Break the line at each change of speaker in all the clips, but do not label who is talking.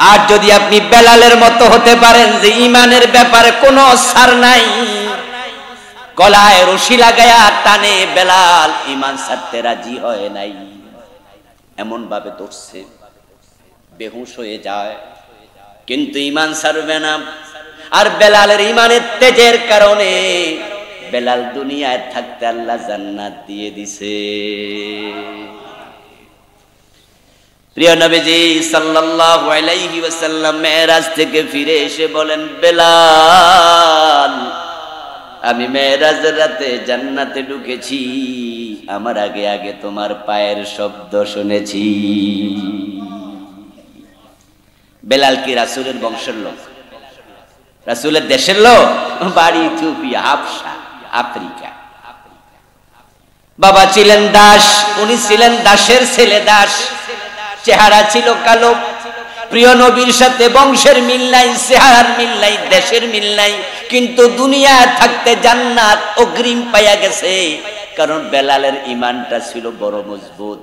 আর যদি আপনি বেলালের মতো হতে পারেন যে ঈমানের ব্যাপারে কোনো ছাড় নাই, গলায় রশি লাগায়া টানে, বেলাল ঈমান ছাড়তে রাজি হয় নাই, এমন ভাবে ধরছে বেহুশ হয়ে যায়, কিন্তু ঈমান ছাড়বে না। আর বেলালের ঈমানের তেজের কারণে বেলাল দুনিয়ায় থাকতে আল্লাহ জান্নাত দিয়ে দিছে। প্রিয় নবীজি সাল্লাল্লাহু আলাইহি ওয়াসাল্লাম মেরাজ থেকে ফিরে এসে বলেন, বেলাল, আমি মেরাজের রাতে জান্নাতে ঢুকেছি, আমার আগে আগে তোমার পায়ের শব্দ শুনেছি। বেলাল কি রাসূলের বংশের লোক? রাসূলের দেশের লোক? বাড়ি ইথিওপিয়া, হাবশা, আফ্রিকা। বাবা ছিলেন দাস, উনি ছিলেন দাসের ছেলে, দাস, চেহারা ছিল কালো। প্রিয় নবীর সাথে বংশের মিল নাই, চেহারার মিল নাই, দেশের মিল নাই, কিন্তু দুনিয়া থাকতে জান্নাত অগ্রিম পাইয়া গেছে, কারণ বেলালের ঈমানটা ছিল বড় মজবুত।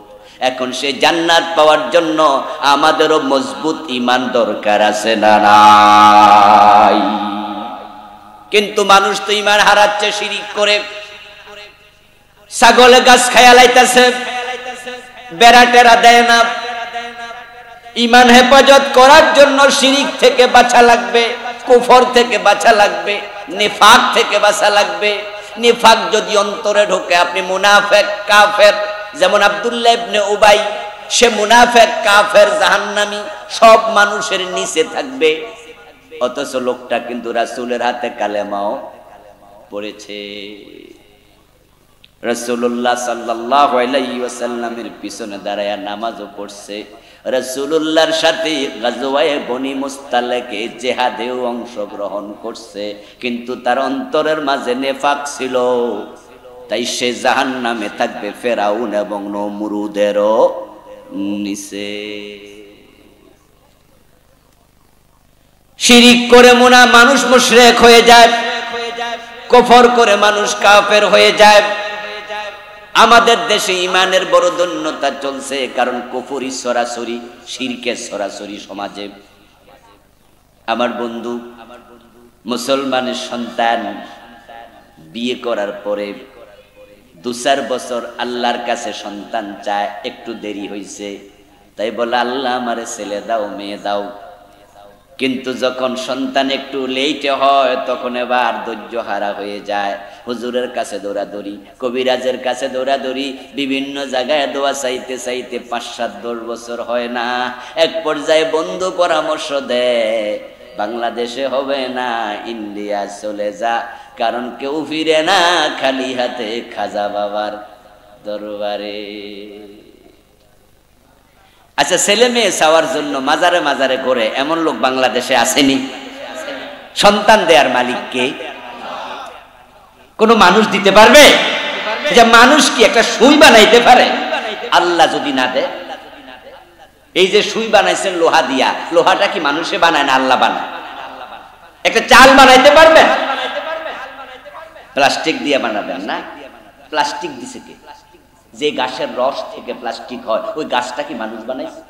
এখন সে জান্নাত পাওয়ার জন্য আমাদেরও মজবুত ঈমান দরকার আছে না নাই? কিন্তু মানুষ তো ঈমান হারাচ্ছে শিরিক করে, ছাগলে গাছ খায়া লাইতাছে, বেড়া টেরা দেয় না। ঈমান হেফাজত করার জন্য শিরিক থেকে বাঁচা লাগবে, কুফর থেকে বাঁচা লাগবে, নিফাক থেকে বাঁচা লাগবে। নিফাক যদি অন্তরে ঢোকে আপনি মুনাফিক, কাফের। যেমন আব্দুল্লাহ ইবনে উবাই, সে মুনাফিক, কাফের, জাহান্নামী, সব মানুষের নিচে থাকবে, অথচ লোকটা কিন্তু রাসূলের হাতে কালেমাও পড়েছে। রাসূলুল্লাহ সাল্লাল্লাহু আলাইহি ওয়াসাল্লামের পিছনে দাঁড়ায়া নামাজও পড়ছে, রাসূলুল্লাহর সাথে গাজওয়ায়ে বনি মুস্তালিকে জিহাদেও অংশগ্রহণ করছে, কিন্তু তার অন্তরের মাঝে নেফাক ছিল, তাই সে জাহান্নামে থাকবে ফেরাউন এবং নমরুদেরও নিচে। শিরিক করে মানুষ মুশরিক হয়ে যায়, কুফর করে মানুষ কাফের হয়ে যায়। আমাদের দেশে ঈমানের বড় দৈন্যতা চলছে, কারণ কুফরি সরাসরি, শিরকের সরাসরি সমাজে। আমার বন্ধু, মুসলমানের সন্তান বিয়ে করার পরে 2-4 বছর আল্লাহর কাছে সন্তান চায়, একটু দেরি হয়েছে, তাই বলে আল্লাহ আমারে ছেলে দাও, মেয়ে দাও। কিন্তু যখন সন্তান একটু লেটে হয় তখন এবার ধৈর্য হারা হয়ে যায়, হুজুরের কাছে দৌড়াদৌড়ি, কবিরাজের কাছে দৌড়াদৌড়ি, বিভিন্ন জায়গায় দোয়া চাইতে চাইতে 5-7-10 বছর হয় না। এক পর্যায়ে বন্ধু পরামর্শ দেয়, বাংলাদেশে হবে না, ইন্ডিয়া চলে যা, কারণ কেউ ফিরে না খালি হাতে খাজা বাবার দরবারে। আচ্ছা, ছেলে মেয়ে চাওয়ার জন্য মাজারে মাজারে ঘোরে এমন লোক বাংলাদেশে আসেনি? সন্তান দেয়ার মালিক কে? কোন মানুষ দিতে পারবে? যে মানুষ কি একটা সুই বানাইতে পারে? আল্লাহ যদি না দেয়। এই যে সুই বানাইছেন লোহা দিয়া, লোহাটা কি মানুষে বানায় না আল্লাহ বানায়? একটা চাল বানাইতে পারবেন? প্লাস্টিক দিয়ে বানাবেন না? প্লাস্টিক দিছে কে? যে গাছের রস থেকে প্লাস্টিক হয়, ওই গাছটা কি মানুষ বানাইছে?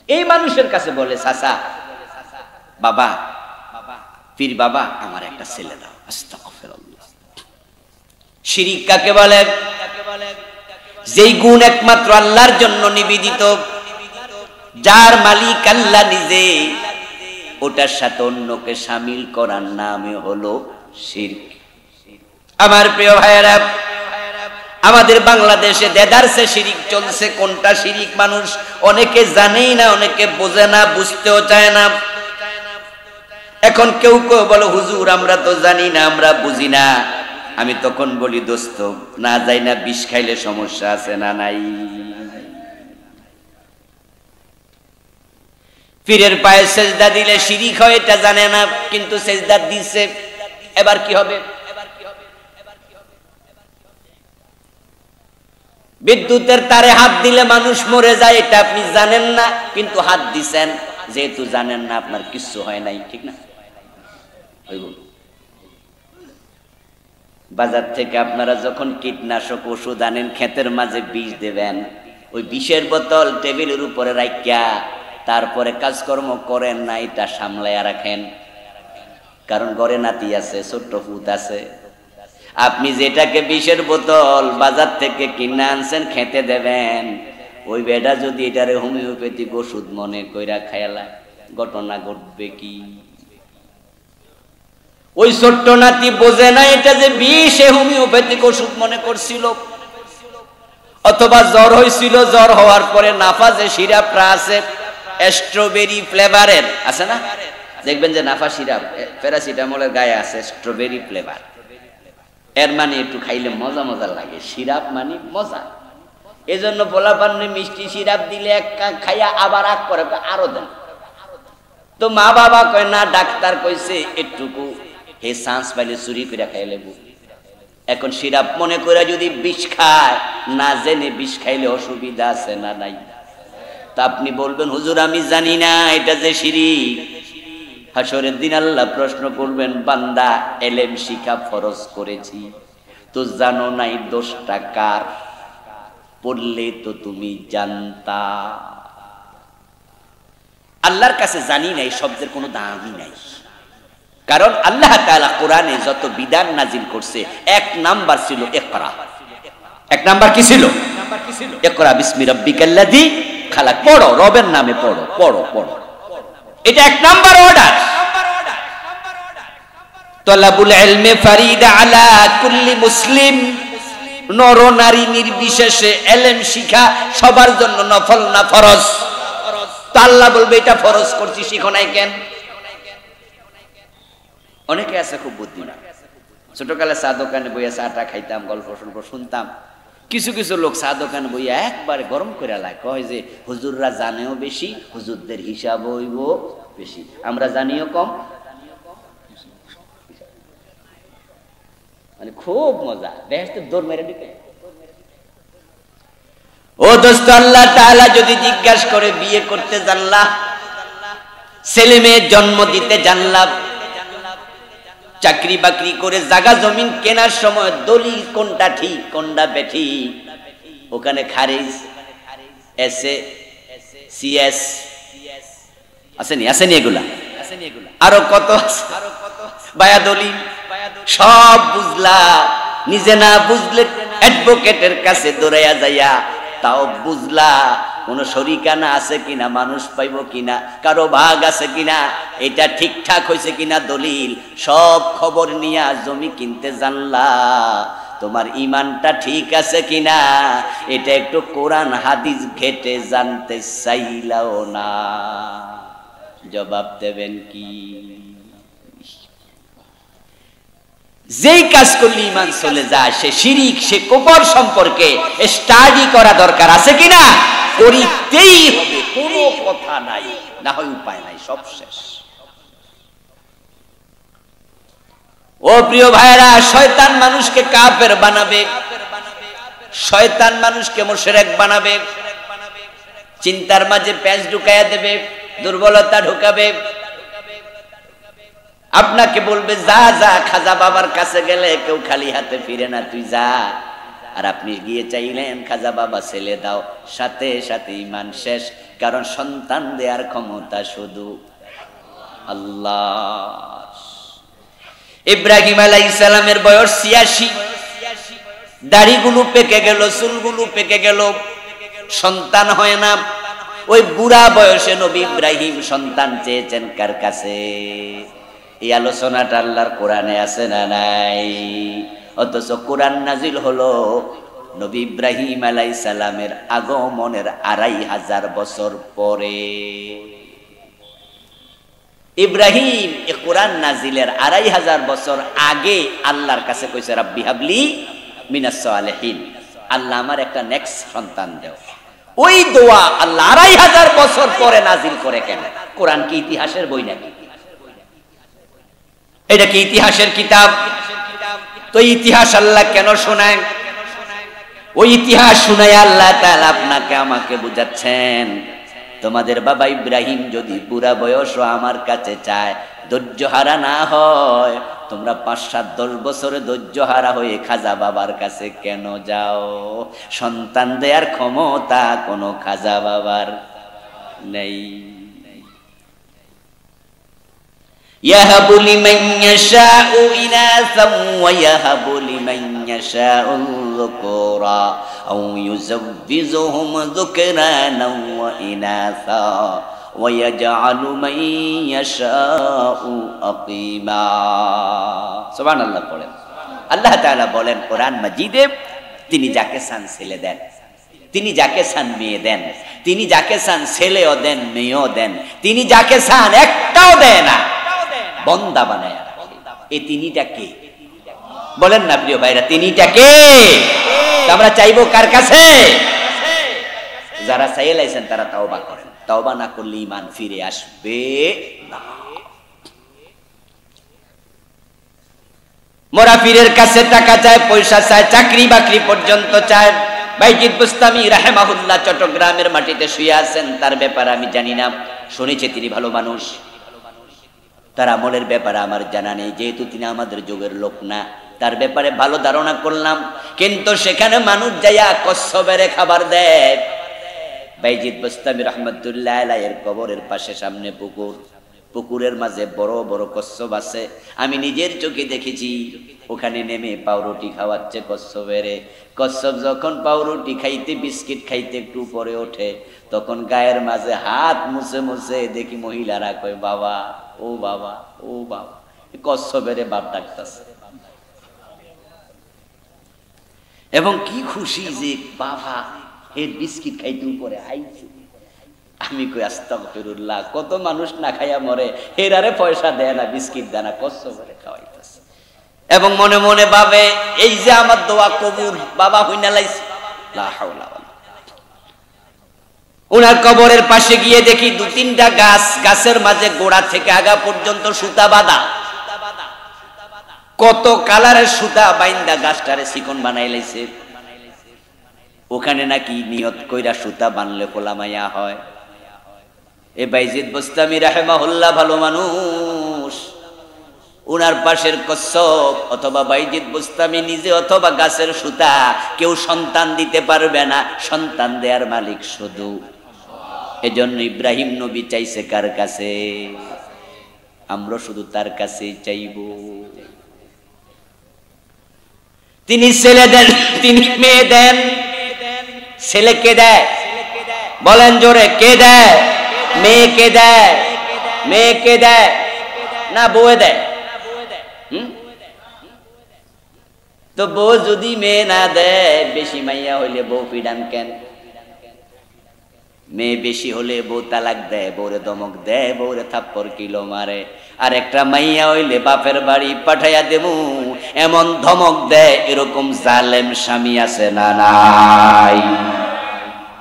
এই মানুষের কাছে বলে, চাচা, বাবা, পীর বাবা, আমার একটা ছেলে দাও। আস্তাগফিরুল্লাহ। শিরিক কাকে বলে? যেই গুণ একমাত্র আল্লাহর জন্য নিবেদিত, যার মালিক আল্লাহ নিজে, ওটার সাথে অন্যকে শামিল করার নামে হলো শিরক। আমার প্রিয় ভাইয়েরা, আমাদের বাংলাদেশে দেদারসে শিরিক চলছে। কোনটা শিরিক মানুষ অনেকে জানেই না, অনেকে বোঝে না, বুঝতেও চায় না। এখন কেউ কেউ বলে, হুজুর আমরা তো জানি না, আমরা বুঝি না। আমি তখন বলি, দোস্ত, না যাই না বিষ খাইলে সমস্যা আছে না নাই? পীরের পায়ে সেজদা দিলে শিরিক হয়, এটা জানে না, কিন্তু সেজদা দিছে, এবার কি হবে? বিদ্যুতের তারে হাত দিলে মানুষ মরে যায়, এটা আপনি জানেন না, কিন্তু হাত দিছেন। যেহেতু জানেন না, আপনার কিছু হয় নাই, ঠিক না? বাজার থেকে আপনারা যখন কীটনাশক ওষুধ আনেন, ক্ষেতের মাঝে বিষ দেবেন, ওই বিষের বোতল টেবিলের উপরে রাখিয়া তারপরে কাজকর্ম করেন না, এটা সামলাইয়া রাখেন, কারণ ঘরে নাতি আছে, ছোট্ট পুত আছে। আপনি যেটাকে বিষের বোতল বাজার থেকে কিনে আনছেন খেতে দেবেন, ওই বেটা যদি এটারে হোমিওপ্যাথিক ওষুধ মনে কইরা খায়ালা, ঘটনা ঘটবে কি? ওই ছোট্ট নাতি বোঝে না এটা যে বিষ, হোমিওপ্যাথিক ওষুধ মনে করছিল। অথবা জ্বর হয়েছিল, জ্বর হওয়ার পরে নাফা যে সিরাপটা আছে স্ট্রবেরি ফ্লেভারের আছে না, দেখবেন যে নাফা সিরাপ প্যারাসিটামলের গায়ে আছে স্ট্রবেরি ফ্লেভার, এর মানে একটু খাইলে মজা মজা লাগে, সিরাপ মানে মজা। এজন্য পোলাপান্নে মিষ্টি সিরাপ দিলে এক খাইয়া আবার আগ করে আরো দেন। তো মা বাবা কয় না, ডাক্তার কইছে একটুকু হে চান্স পাইলে চুরি করে খাই লেবু। এখন সিরাপ মনে করে যদি বিষ খায়, না জেনে বিষ খাইলে অসুবিধা আছে না নাই? তা আপনি বলবেন হুজুর আমি জানি না এটা যে শিরিক। হাসরের দিন আল্লাহ প্রশ্ন করবেন, বান্দা এলেম শিখা ফরজ করেছি, তো জানো নাই দোষটা কার? পড়লে তো তুমি জানতা। আল্লাহর কাছে জানি নাই শব্দের কোনো দামই নাই, কারণ আল্লাহ তাআলা কোরআনে যত বিধান নাজিল করছে এক নাম্বার ছিল ইকরা। এক নাম্বার কি ছিল? ইকরা বিসমি রাব্বিকাল্লাযী খালাক, পড়ো, রবের নামে পড়ো, পড়ো পড়ো, এটা এক নাম্বার অর্ডার। তালাবুল ইলমি ফারিদা আলা কুল্লি মুসলিম, নর নারী নির্বিশেষে ইলম শিখা সবার জন্য নফল না ফরজ? তো আল্লাহ বলবে এটা ফরজ করছি, শিখো নাই কেন? অনেকে আছে খুব বুদ্ধিমান, ছোটকালে চা দোকানে বইয়া চাটা খাইতাম, গল্প সল্প শুনতাম। কিছু কিছু লোক চা দোকানে বইয়া একবারে গরম করে লাগে, কয় যে হুজুররা জানেও বেশি, হুজুরদের হিসাব হইব বেশি, আমরা জানিও কম। মানে খুব মজা, বেহেশতে দৌড় মেরে দিতে। ও দোস্ত, আল্লাহ তাআলা যদি জিজ্ঞাসা করে বিয়ে করতে জানলা, ছেলে মেয়ের জন্ম দিতে জানলাম, চাকরি বাকরি করে জায়গা জমিন কেনার সময় দলিল কোনটা ঠিক কোনটা বেঠিক, ওখানে খারিজ এসএ সিএস আসেনি, আসেনি এগুলা, আরো কত বায়া দলিল, সব বুঝলা, নিজে না বুঝলে অ্যাডভোকেটের কাছে দৌড়াইয়া যাইয়া তাও বুঝলা কোন শরিকানা আছে কিনা, মানুষ পাইব কিনা, কারো ভাগ আছে কিনা, এটা ঠিকঠাক হয়েছে কিনা দলিল, সব খবর নিয়া জমি কিনতে জানলা। তোমার ইমানটা ঠিক আছে কিনা এটা একটু কোরআন হাদিস ঘেটে জানতে চাইলাও না, জবাব দেবেন কি? যেই কাজ করলে ইমান চলে যায় সে শিরিক, সে কুফর সম্পর্কে স্টাডি করা দরকার আছে কিনা, করিতেই হবে, কোনো কথা নাই, না হয় উপায় নাই, সব শেষ। ও প্রিয় ভাইরা, শয়তান মানুষকে কাফের বানাবে, শয়তান মানুষকে মুশরিক বানাবে, চিন্তার মাঝে প্যাঁচ ঢুকাইয়া দেবে, দুর্বলতা ঢুকাবে, আপনাকে বলবে যা যা, খাজা বাবার কাছে গেলে কেউ খালি হাতে ফিরে না, তুই যা। আর আপনি গিয়ে চাইলেন খাজা বাবা ছেলে দাও, সাথে সাথে ঈমান শেষ, কারণ সন্তান দেওয়ার ক্ষমতা শুধু আল্লাহ। ইব্রাহিম আলাইহিস সালামের বয়স ৮৬, দাড়িগুলো পেকে গেল, চুলগুলো পেকে গেল, সন্তান হয় না। ওই বুড়া বয়সে নবী ইব্রাহিম সন্তান চেয়েছেন কার কাছে? এই আলোচনাটা আল্লাহর কোরআনে আছে না নাই? অথচ কোরআন নাজিল হলো নবী ইব্রাহিম আলাইহিস সালামের আগমনের ২৫০০ বছর পরে। ইব্রাহিম এই কোরআন নাজিলের ২৫০০ বছর আগে আল্লাহর কাছে কইছে রাব্বি হাবলি মিনাস সালিহিন, আল্লাহ আমার একটা নেক্সট সন্তান দাও। ওই দোয়া আল্লাহ ২৫০০ বছর পরে নাজিল করে কেন? কোরআন কি ইতিহাসের বই নাকি? এটা কি ইতিহাসের কিতাব? তো ইতিহাস আল্লাহ কেন শোনায়? ওই ইতিহাস শুনায় আল্লাহ তাআলা আপনাকে আমাকে বুঝাচ্ছেন, তোমাদের বাবা ইব্রাহিম যদি পুরা বয়সও আমার কাছে চায়, ধৈর্য হারা না হয়, তোমরা ৫-৭-১০ বছরে ধৈর্য হারা হয়ে খাজা বাবার কাছে কেন যাও? সন্তান দেয়ার ক্ষমতা কোনো খাজা বাবার নেই। ইয়াহাবু লিমান ইয়াশাউ ইনাসান ওয়া ইয়াহাবু লিমান ইয়াশাউ যুকুরা আও ইউযাব্বিজুহুম যুকরানান ওয়া ইনাসা ওয়া ইয়াজআলু মান ইয়াশাউ আকিমা। সুবহানাল্লাহ বলেন। আল্লাহ তাআলা বলেন কোরআন মাজিদে, তিনি যাকে চান ছেলে দেন, তিনি যাকে চান মেয়ে দেন, তিনি যাকে চান ছেলেও দেন মেয়েও দেন, তিনি যাকে চান একটাও দেয় না, বন্দা বানায়। এই তিনিটা কে বলেন না প্রিয় ভাইরা, তিনিটা কে? আমরা চাইবো কার কাছে? যারা চাইয়ে লাইছেন তারা তাওবা করেন, তাওবা না করলে ঈমান ফিরে আসবে না। মোরা পীরের কাছে টাকা চায়, পয়সা চায়, চাকরি বাকরি পর্যন্ত চায়। বাইজিদ বুস্তামি রাহিমাহুল্লাহ চট্টগ্রামের মাটিতে শুয়ে আছেন, তার ব্যাপারে আমি জানি না, শুনেছি তিনি ভালো মানুষ, তার আমলের ব্যাপারে আমার জানা নেই, যেহেতু তিনি আমাদের যুগের লোক না, তার ব্যাপারে ভালো ধারণা করলাম। কিন্তু সেখানে মানুষ যাইয়া কচ্ছপেরে খাবার দেয়। বাইজিদ বুস্তামি রাহমাতুল্লাহ আলাইহির কবরের পাশে সামনে পুকুর, পুকুরের মাঝে বড় বড় কচ্ছপ আছে। আমি নিজের চোখে দেখেছি, ওখানে নেমে পাউরুটি খাওয়াচ্ছে কচ্ছপেরে। কচ্ছপ যখন পাউরুটি খাইতে, বিস্কিট খাইতে একটু উপরে ওঠে, তখন গায়ের মাঝে হাত মুছে মুছে দেখি মহিলারা কয় বাবা, ও বাবা, ও বাবা, কচ্ছপেরে বাপ ডাকতেছে। এবং কি খুশি যে বাবা এর বিস্কিট খাইতে উপরে আইছে। আমি কই আস্তাগফিরুল্লাহ, কত মানুষ না খাইয়া মরে, এরারে পয়সা দেয় না, বিস্কিট দেয় না, কচ্ছপেরে খাওয়াইতেছে। এবং মনে মনে ভাবে এই যে আমার দোয়া কবুল, বাবা হইনা লাইছে। লা হাওলা ওয়ালা। উনার কবরের পাশে গিয়ে দেখি দু তিনটা গাছ, গাছের মাঝে গোড়া থেকে আগা পর্যন্ত সুতা বাঁধা। কত কালারের সুতা বাইন্দা গাছটারে চিকন বানাই লাইছে। ওখানে নাকি নিয়ত কইরা সুতা বানলে পোলামাইয়া হয়। এ বাইজিদ বুস্তামি রাহিমাহুল্লাহ ভালো মানুষ, উনার পাশের কচ্ছপ অথবা বাইজিদ বুস্তামি নিজে অথবা গাছের সুতা কেউ সন্তান দিতে পারবে না, সন্তান দেয়ার মালিক শুধু। এজন্য ইব্রাহিম নবী চাইছে কার কাছে? আমরা শুধু তার কাছে চাইব। তিনি ছেলে দেন, তিনি মেয়ে দেন। ছেলে কে দেয় বলেন জোরে, কে দেয়? মেয়ে কে দেয়? মেয়ে কে দেয়? না বউয়ে দেয়? তো বউ যদি মেয়ে না দেয়, বেশি মাইয়া হইলে বউ পিডান কেন? মেয়ে বেশি হলে বউ তালাক দেয়, বউরে ধমক দেয়, বউরে থাপ্পড় কিলো মারে। আর একটা মাইয়া হইলে বাপের বাড়ি পাঠাইয়া দেবো এমন ধমক দেয়। এরকম জালেম স্বামী আছে না নাই?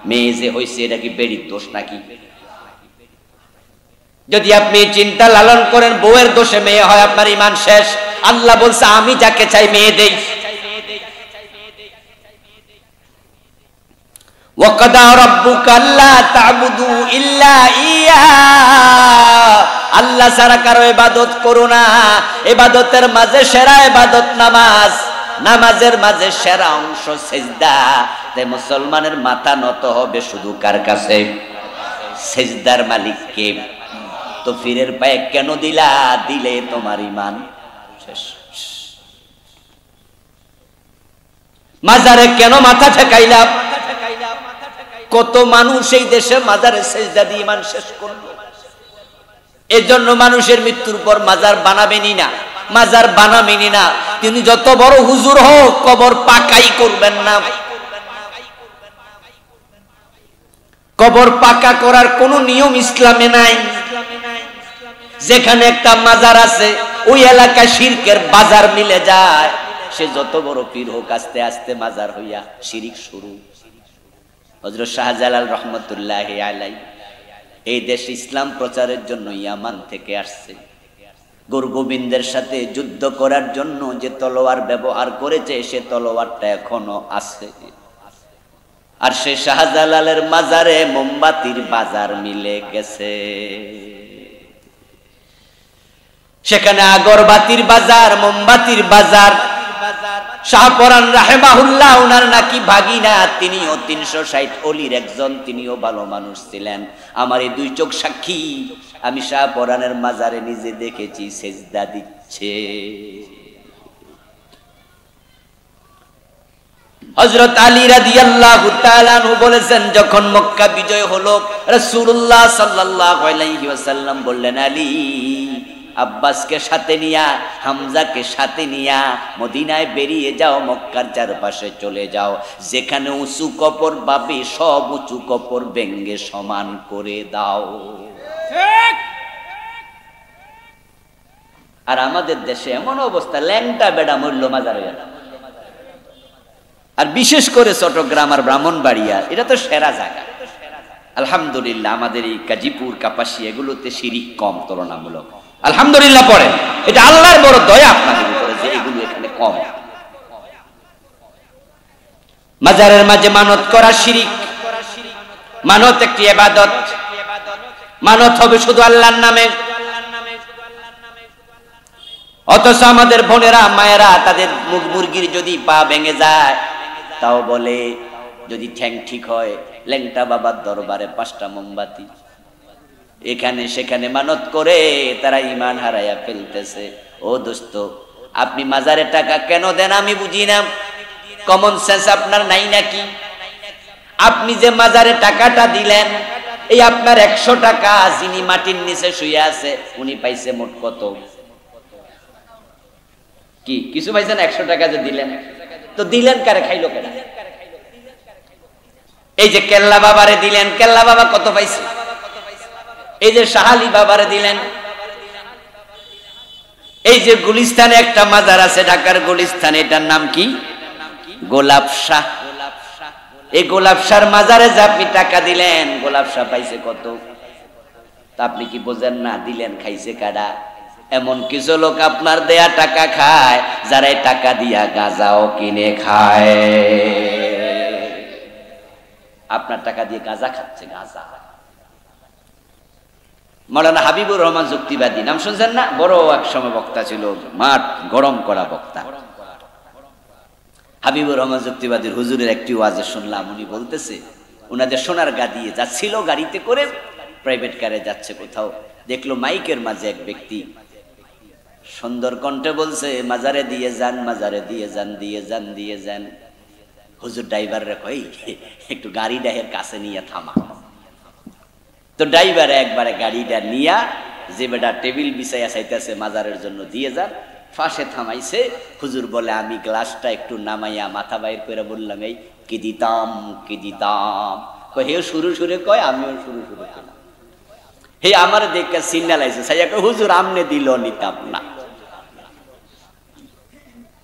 মেয়ে যে হইছে এটা কি বেড়ির দোষ নাকি? যদি আপনি চিন্তা লালন করেন বউয়ের দোষে মেয়ে হয়, আপনার ঈমান শেষ। আল্লাহ বলছে আমি যাকে চাই মেয়ে দেই। ওয়াকাদা রাব্বুকা আল্লা তা'বুদু ইল্লা ইয়া, আল্লাহ ছাড়া কারো ইবাদত করো না। ইবাদতের মাঝে সেরা ইবাদত নামাজ, নামাজের মাঝে সেরা অংশ সিজদা। তাই মুসলমানের মাথা নত হবে শুধু কার কাছে? সিজদার মালিক কে? তো ফিরের পায়ে কেন দিলা? দিলে তোমার ঈমান শেষ। মাজারে কেন মাথা ঠেকাইলা? কত মানুষ এই দেশে মাজারে সিজদা দিয়ে ঈমান শেষ করলো। এজন্য মানুষের মৃত্যুর পর মাজার বানাবেনই না, মাজার বানাবেনই না। তিনি যত বড় হুজুর হোক, কবর পাকাই করবেন না। কবর পাকা করার কোন নিয়ম ইসলামে নাই। যেখানে একটা মাজার আছে ওই এলাকায় শিরকের বাজার মিলে যায়। সে যত বড় পীর হোক, আস্তে আস্তে মাজার হইয়া শিরিক শুরু। হযরত শাহজালাল রহমতুল্লাহি আলাইহি এই দেশ ইসলাম প্রচারের জন্য ইয়ামান থেকে আসছে। গুরু গোবিন্দের সাথে যুদ্ধ করার জন্য যে তলোয়ার ব্যবহার করেছে, সে তলোয়ারটা এখনো আছে। আর সে শাহজালালের মাজারে মোমবাতির বাজার মিলে গেছে। সেখানে আগরবাতির বাজার, মোমবাতির বাজার। শাহপরান রাহেমাহুল্লাহ ওনার নাকি ভাগিনা, তিনিও 360 অলির একজন, তিনিও ভালো মানুষ ছিলেন। আমার এই দুই চোখ সাক্ষী, আমি শাহপরানের মাজারে নিজে দেখেছি সেজদা দিচ্ছে। হযরত আলী রাদিয়াল্লাহু তাআলা আনহু বলেছেন, যখন মক্কা বিজয় হলো, রাসূলুল্লাহ সাল্লাল্লাহু আলাইহি ওয়াসাল্লাম বললেন, আলী আব্বাসকে সাথে নিয়া, হামজাকে সাথে নিয়া মদিনায় বেরিয়ে যাও, মক্কার চারপাশে চলে যাও, যেখানে উঁচু কবর পাবে সব উঁচু কবর ভেঙে সমান করে দাও। ঠিক। আর আমাদের দেশে এমন অবস্থা, ল্যাংটা বেড়া মূল্য মাজার হয়ে না। আর বিশেষ করে চট্টগ্রাম আর ব্রাহ্মণবাড়িয়া, এটা তো সেরা জায়গা। আলহামদুলিল্লাহ আমাদের এই গাজীপুর, কাপাসিয়া এগুলোতে শিরিক কম তুলনামূলক, আলহামদুলিল্লাহ পড়ে। এটা আল্লাহর বড় দয়া আপনাদের উপরে যে এগুলো এখানে কম। মাজারের মাঝে মানত করা শিরিক। মানত একটি ইবাদত, মানত হবে শুধু আল্লাহর নামে। অথচ আমাদের বোনেরা মায়েরা তাদের মুরগির যদি পা ভেঙে যায়, তাও বলে যদি ঠ্যাং ঠিক হয়, ল্যাংটা বাবার দরবারে 5টা মোমবাতি। এখানে সেখানে মানত করে তারা ঈমান হারাইয়া ফেলতেছে। ও দোস্ত, আপনি মাজারে টাকা কেন দেন আমি বুঝি না। কমন সেন্স আপনার নাই নাকি? আপনি যে মাজারে টাকাটা দিলেন, এই আপনার 100 টাকা যিনি মাটির নিচে শুয়ে আছে উনি পাইছে মোট কত? কি কিছু পাইছেন? 100 টাকা যে দিলেন, তো দিলেন কারে, খাইলো কেন? এই যে কেল্লা বাবারে দিলেন, কেল্লা বাবা কত পাইছে? এই যে শাহালি বাবারে দিলেন, এই যে গুলিস্তানে একটা মাজার আছে ঢাকার গুলিস্তানে, এটার নাম কি? গোলাপ শাহ। এই গোলাপ শাহর মাজারে যে আপনি টাকা দিলেন, গোলাপ শাহ পাইছে কত? তা আপনি কি বোঝেন না? দিলেন, খাইছে কারা? এমন কিছু লোক আপনার দেয়া টাকা খায়, যারা টাকা দিয়া গাঁজাও কিনে খায়। আপনার টাকা দিয়ে গাঁজা খাচ্ছে, গাঁজা। মাওলানা হাবিবুর রহমান যুক্তিবাদী, নাম শুনছেন না? বড় এক সময় বক্তা ছিল, মাঠ গরম করা বক্তা। হাবিবুর রহমান যুক্তিবাদীর হুজুরের একটি ওয়াজে শুনলাম, উনি বলতেছে উনাদের সোনার গাড়ি যাচ্ছিল, গাড়িতে করে প্রাইভেট কারে যাচ্ছে কোথাও, দেখলো মাইকের মাঝে এক ব্যক্তি সুন্দর কণ্ঠে বলছে, মাজারে দিয়ে যান, মাজারে দিয়ে যান, দিয়ে যান, দিয়ে যান। হুজুর ড্রাইভার রে কই, একটু গাড়িটা এর কাছে নিয়ে থামা। তো ড্রাইভার একবারে গাড়িটা নিয়া, যে বেটা টেবিল বিছাইয়া চাইতেছে মাজারের জন্য দিয়ে যান, ফাঁসে থামাইছে। হুজুর বলে, আমি গ্লাসটা একটু নামাইয়া মাথা বাইর করে বললাম, এই কি দিতাম, কি দিতাম। হে শুরু শুরু কয়, আমিও শুরু শুরু করলাম। হে আমার দেখে সিগন্যাল আইছে, সাইয়া কয়, হুজুর আমনে দিল, নিতাম না।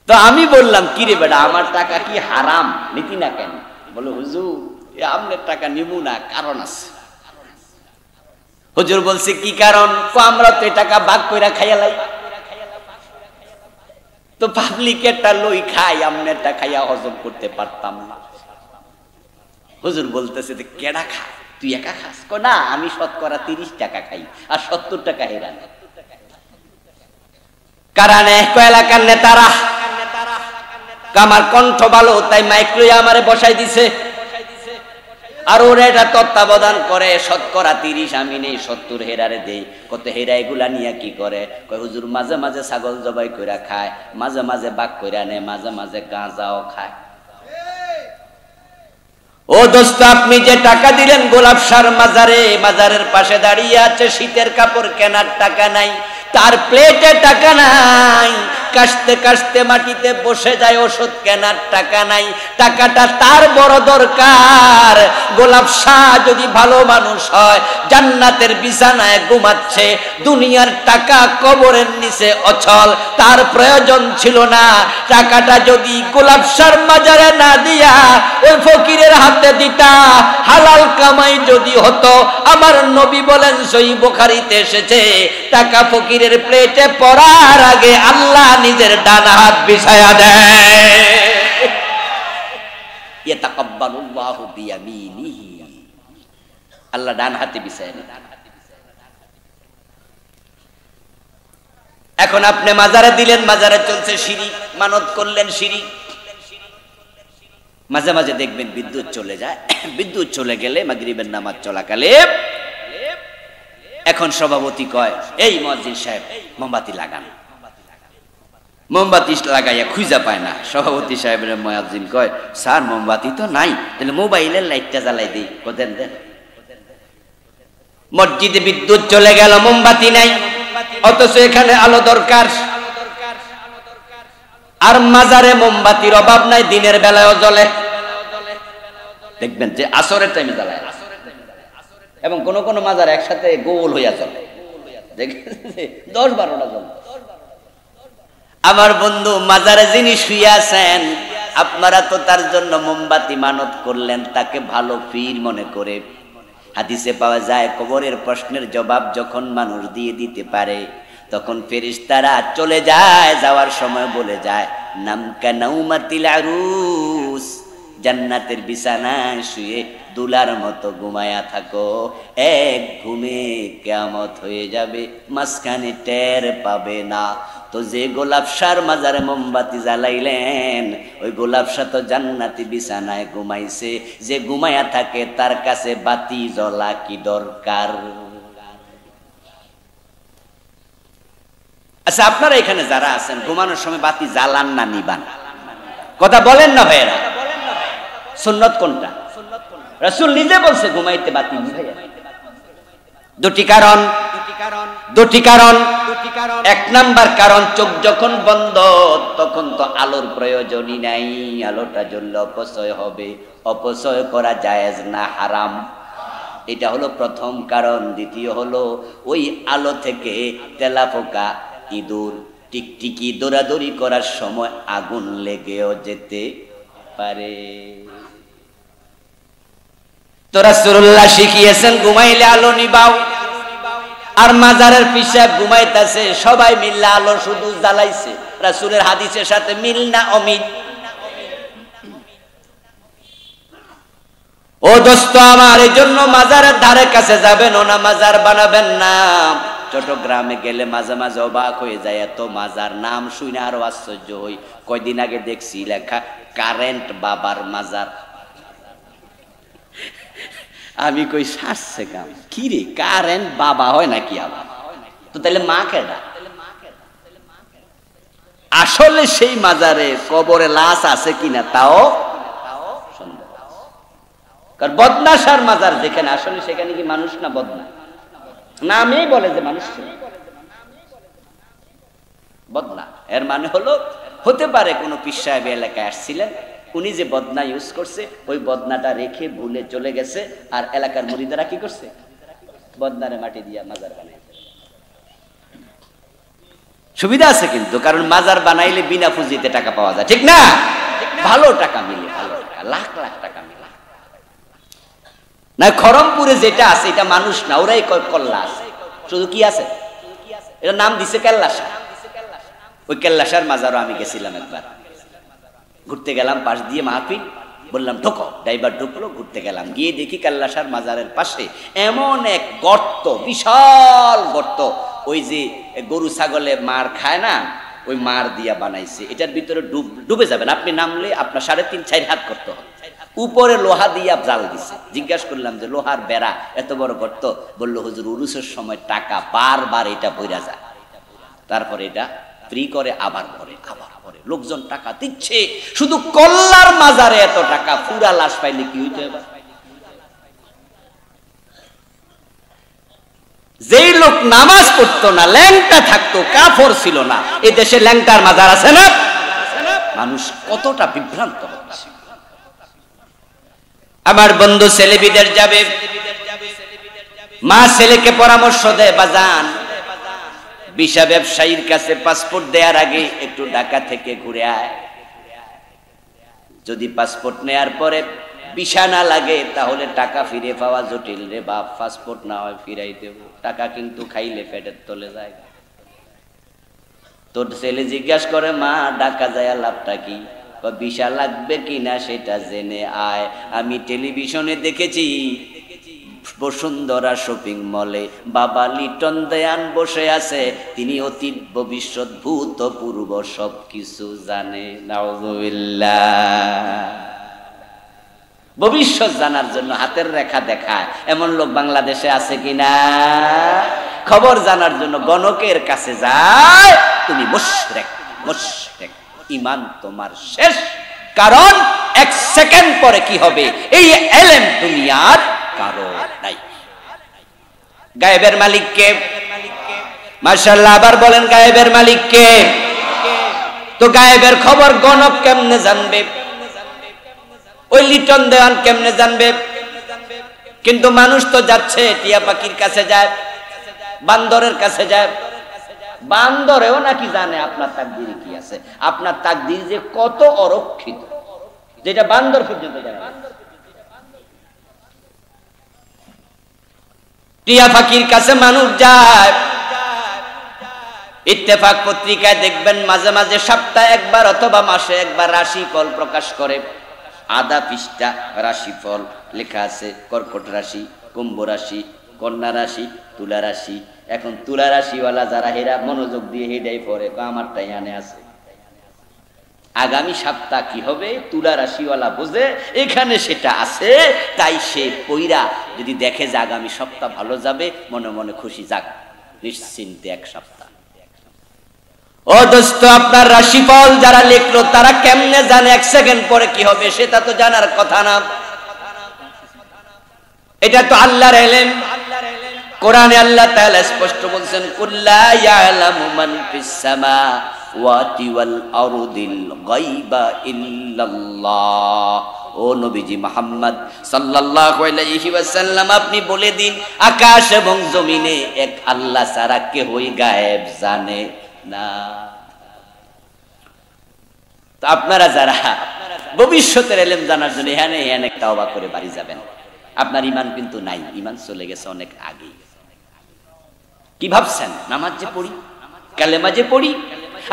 তো আমি বললাম, কিরে বেটা, আমার টাকা কি হারাম, নীতি না কেন? বলে, হুজুর আমনের টাকা নিবো না, কারণ আছে। হুজুর বলছে, কি কারণ? আমরা তো টাকা ভাগ কইরা খাইয়ালাই, তো পাবলিকেরটা লই খাই, আমনেরটা খাইয়া হজম করতে পারতাম না। হুজুর বলতেছে, কেডা খা, তুই একা খাস? না, আমি শতকরা 30 টাকা খাই আর 70 টাকা হেরান। কারণে এলাকার নেতারা, আমার কণ্ঠ ভালো তাই মাইক লইয়া আমারে বসাই দিছে, আর ওরা এটা তত্ত্বাবধান করে। শতকরা 30 আমি নেই, 70 হেরারে দেই। কত হেরা এগুলা নিয়ে কি করে? কয়, হুজুর মাঝে মাঝে ছাগল জবাই কইরা খায়, মাঝে মাঝে বাক কইরা নেয়, মাঝে মাঝে গাঁজাও খায়। ও দোস্ত, আপনি যে টাকা দিলেন গোলাপ শাহর মাজারে, মাজারের পাশে দাঁড়িয়ে আছে, শীতের কাপড় কেনার টাকা নাই, তার প্লেটে টাকা নাই, কাশতে কাশতে মাটিতে বসে যায়, ওষুধ কেনার টাকা নাই, টাকাটা তার বড় দরকার। গোলাপ শাহ যদি ভালো মানুষ হয়, জান্নাতের বিছানায় ঘুমাচ্ছে, দুনিয়ার টাকা কবরের নিচে অচল, তার প্রয়োজন ছিল না। টাকাটা যদি গোলাপ শাহর মাজারে না দিয়া ওই ফকিরের হাতে দিতা, হালাল কামাই যদি হতো, আমার নবী বলেন, সহিহ বুখারীতে এসেছে, টাকা ফকিরের প্লেটে পড়ার আগে আল্লাহ নিজের ডান হাত বিছায়া দেয়। ইয়াতাকাব্বালুল্লাহু বিয়ামিনিহি, আল্লাহ ডান হাতে বিছায়া দেয়। এখন আপনি মাজারে দিলেন, মাজারে চলছে শিরিক, মানত করলেন শিরিক। মাঝে মাঝে দেখবেন বিদ্যুৎ চলে যায়, বিদ্যুৎ চলে গেলে মাগরিবের নামাজ চলাকালে এখন সভাপতি কয়, এই মুয়াজ্জিন সাহেব মোমবাতি লাগান। মোমবাতি লাগাইয়া খুঁজা পায় না। সভাপতি সাহেবের মুয়াজ্জিন কয়, স্যার মোমবাতি তো নাই, তাহলে মোবাইলের লাইটটা জ্বালাই দিই। দেন দেন। মসজিদে বিদ্যুৎ চলে গেল, মোমবাতি নাই, অথচ এখানে আলো দরকার। আর মাজারে মোমবাতির অভাব নাই, দিনের বেলায়ও জ্বলে। দেখবেন যে আসরের টাইমে জ্বালায়, এবং কোন কোন মাজার একসাথে গোল হইয়া চলে, দেখবেন 10-12টা জ্বলে। আমার বন্ধু মাজারে যিনি শুয়ে আছেন, আপনারা তো তার জন্য মোমবাতি মানত করলেন, তাকে ভালো পীর মনে করে। হাদিসে পাওয়া যায়, কবরের প্রশ্নের জবাব যখন মানুষ দিয়ে দিতে পারে, তখন ফেরেশতারা চলে যায়, যাওয়ার সময় বলে যায়, নাম কানাউমাতিল আরুস, জান্নাতের বিছানায় শুয়ে দুলার মতো ঘুমায়া থাকো, এক ঘুমে কিয়ামত হয়ে যাবে, মাঝখানে টের পাবে না। তো যে গোলাপশার মাজারে মোমবাতি জ্বালাইলেন, ওই গোলাপশা তো জান্নাতি বিছানায় ঘুমাইছে। যে ঘুমায়া থাকে তার কাছে বাতি জ্বলা কি দরকার? আচ্ছা, আপনারা এখানে যারা আছেন, ঘুমানোর সময় বাতি জ্বালান না নিবান? কথা বলেন না ভাইয়েরা। সুন্নত কোনটা? রাসূল নিজে বলছে ঘুমাইতে বাতি নিভাইয়া। দুটি কারণ। এক নাম্বার কারণ, চোখ যখন বন্ধ তখন তো আলোর প্রয়োজনই নাই, আলোটা জ্বললে অপচয় হবে, অপচয় করা জায়েজ না, হারাম। এটা হলো প্রথম কারণ। দ্বিতীয় হলো, ওই আলো থেকে তেলাপোকা, ইঁদুর, টিকটিকি দৌড়াদৌড়ি করার সময় আগুন লেগেও যেতে পারে। তো রাসূলুল্লাহ শিখিয়েছেন, ঘুমাইলে আলো নিবাও। আর মাজারের পিসাব ঘুমাইতেছে, সবাই মিললে আলো শুধু জ্বালাইছে। রাসূলের হাদিসের সাথে মিল না অমিল? ও দোস্ত আমার, এই জন্য মাজারের ধারে কাছে যাবেন না, মাজার বানাবেন না। চট্টগ্রামে গেলে মাঝে মাঝে অবাক হয়ে যায়, এত মাজার, নাম শুনে আরো আশ্চর্য হই। কয়দিন আগে দেখছি লেখা কারেন্ট বাবার মাজার। আমি কই সারছে কাম, কি রে, কারেন্ট বাবা হয় নাকি আবার? তো তাহলে মা কেডা? আসলে সেই মাজারে কবরে লাশ আছে কিনা তাও সন্দেহ। কারণ বদনাশার মাজার যেখানে, আসলে সেখানে কি মানুষ না বদনা? নামেই বলে যে মানুষ ছিল, বদনা। এর মানে হলো, হতে পারে কোনো পীর সাহেব এলাকায় আসছিলেন, উনি যে বদনা ইউজ করছে, ওই বদনাটা রেখে ভুলে চলে গেছে, আর এলাকার মুরিদারা কি করছে, বদনারে মাটি দিয়া মাজার বানাইছে। সুবিধা আছে কিন্তু, কারণ মাজার বানাইলে বিনা পুঁজিতে টাকা পাওয়া যায়, ঠিক না? ভালো টাকা মিলে, ভালো টাকা, লাখ লাখ টাকা মিলে। না, খড়মপুরে যেটা আছে এটা মানুষ না, ওরাই কল্লা আছে। শুধু কি আছে, এটা নাম দিছে কেল্লাসা। ওই কেল্লাসার মাজারও আমি গেছিলাম একবার, ঘুরতে গেলাম, পাশ দিয়ে মাহফিল, বললাম ঢোকো, ড্রাইভার ঢুকলো, ঘুরতে গেলাম, গিয়ে দেখি কেল্লাসার মাজারের পাশে এমন এক গর্ত, বিশাল গর্ত, ওই যে গরু ছাগলে মার খায় না, ওই মার দিয়া বানাইছে। এটার ভিতরে ডুবে যাবেন আপনি, নামলে আপনার 3.5-4 হাত করতে হবে। উপরে লোহা দিয়া জাল দিছে। জিজ্ঞাসা করলাম যে লোহার বেড়া, এত বড় গর্ত? বললো হুজুর, উরুসের সময় টাকা বারবার এটা বইরা যায়, তারপরে এটা ফ্রি করে, আবার ভরে, আবার ভরে। লোকজন টাকা দিচ্ছে, শুধু কল্লার মাজারে এত টাকা, পুরা লাশ পাইলে কি হইতো এবার? যেই লোক নামাজ পড়তো না, ল্যাংটা থাকতো, কাফর ছিল না, এই দেশে ল্যাংটার মাজার আছে না? মানুষ কতটা বিভ্রান্ত হচ্ছে। আমার বন্ধু ছেলেবিদের যাবে, মা ছেলেকে পরামর্শ দেয়, বাজান ভিসা ব্যবসায়ীর কাছে পাসপোর্ট দেওয়ার আগে একটু ঢাকা থেকে ঘুরে আয়, যদি পাসপোর্ট নেয়ার পরে ভিসা না লাগে তাহলে টাকা ফিরে পাওয়া জটিল রে বাপ, পাসপোর্ট না হয় ফিরাই দেব, টাকা কিন্তু খাইলে পেটের তলে যায়। তোর ছেলে জিজ্ঞাসা করে, মা ঢাকা যায় লাভটা কি? ভিসা লাগবে কিনা সেটা জেনে আয়। আমি টেলিভিশনে দেখেছি বসুন্ধরা শপিং মলে বাবা লিটন দেয়ান বসে আছে, তিনি অতীত ভবিষ্যৎ ভূতপূর্ব সবকিছু জানে। নাউযুবিল্লাহ। ভবিষ্যৎ জানার জন্য হাতের রেখা দেখায় এমন লোক বাংলাদেশে আছে কিনা? খবর জানার জন্য গণকের কাছে যায়, তুমি মুশরিক, মুশরিক, ঈমান তোমার শেষ। কারণ এক সেকেন্ড পরে কি হবে এই ইলম দুনিয়ার কারো নাই। গায়েবের মালিক কে? মাশাআল্লাহ। আবার বলেন গায়েবের মালিক কে? তো গায়েবের খবর গণক কেমনে জানবে? ওই লিটন দেওয়ান কেমনে জানবে? কিন্তু মানুষ তো যাচ্ছে, টিয়া পাখির কাছে যায়, বান্দরের কাছে যায়, বান্দরেও নাকি জানে আপনার তাকদীরে কি আছে, আপনার তাকদীর যে কত অরক্ষিত, যেটা বান্দর পর্যন্ত জানে না। টিয়া পাখির কাছে মানুষ যায়। ইত্তেফাক পত্রিকায় দেখবেন মাঝে মাঝে সপ্তাহে একবার অথবা মাসে একবার রাশিফল প্রকাশ করে। আধা পৃষ্ঠা রাশিফল লেখা আছে, কর্কট রাশি, কুম্ভ রাশি, কন্যা রাশি, তুলা রাশি। এখন তুলা রাশিওয়ালা যারা হেরা মনোযোগ দিয়ে হেডাই পড়ে, আমারটাই আনে আছে, আগামী সপ্তাহ কি হবে তুলা রাশিওয়ালা বোঝে, এখানে সেটা আছে। তাই সে পইরা যদি দেখে যে আগামী সপ্তাহ ভালো যাবে, মনে মনে খুশি, যাক নিশ্চিন্তে এক সপ্তাহ। ও দোস্ত, আপনার রাশিফল যারা লিখলো তারা কেমনে জানে এক সেকেন্ড পরে কি হবে? সেটা তো জানার কথা না। এটা তো আল্লাহর ইলম। কোরআনে আল্লাহ তাআলা স্পষ্ট বলেছেন, কুল্লা ইয়ালামু মান ফিস সামাওয়াতি ওয়াল আরদিল গায়বা ইল্লাল্লাহ। ও নবীজি মুহাম্মদ সাল্লাল্লাহু আলাইহি ওয়াসাল্লাম, আপনি বলে দিন আকাশ এবং জমিনে এক আল্লাহ ছাড়া কেউই গায়েব জানে না। তো আপনারা যারা ভবিষ্যতের ইলম জানার জন্য এখানে তাওবা করে বাড়ি যাবেন, আপনার ঈমান কিন্তু নাই, ঈমান চলে গেছে অনেক আগে। কি ভাবছেন নামাজ যে পড়ি, কালেমা যে পড়ি,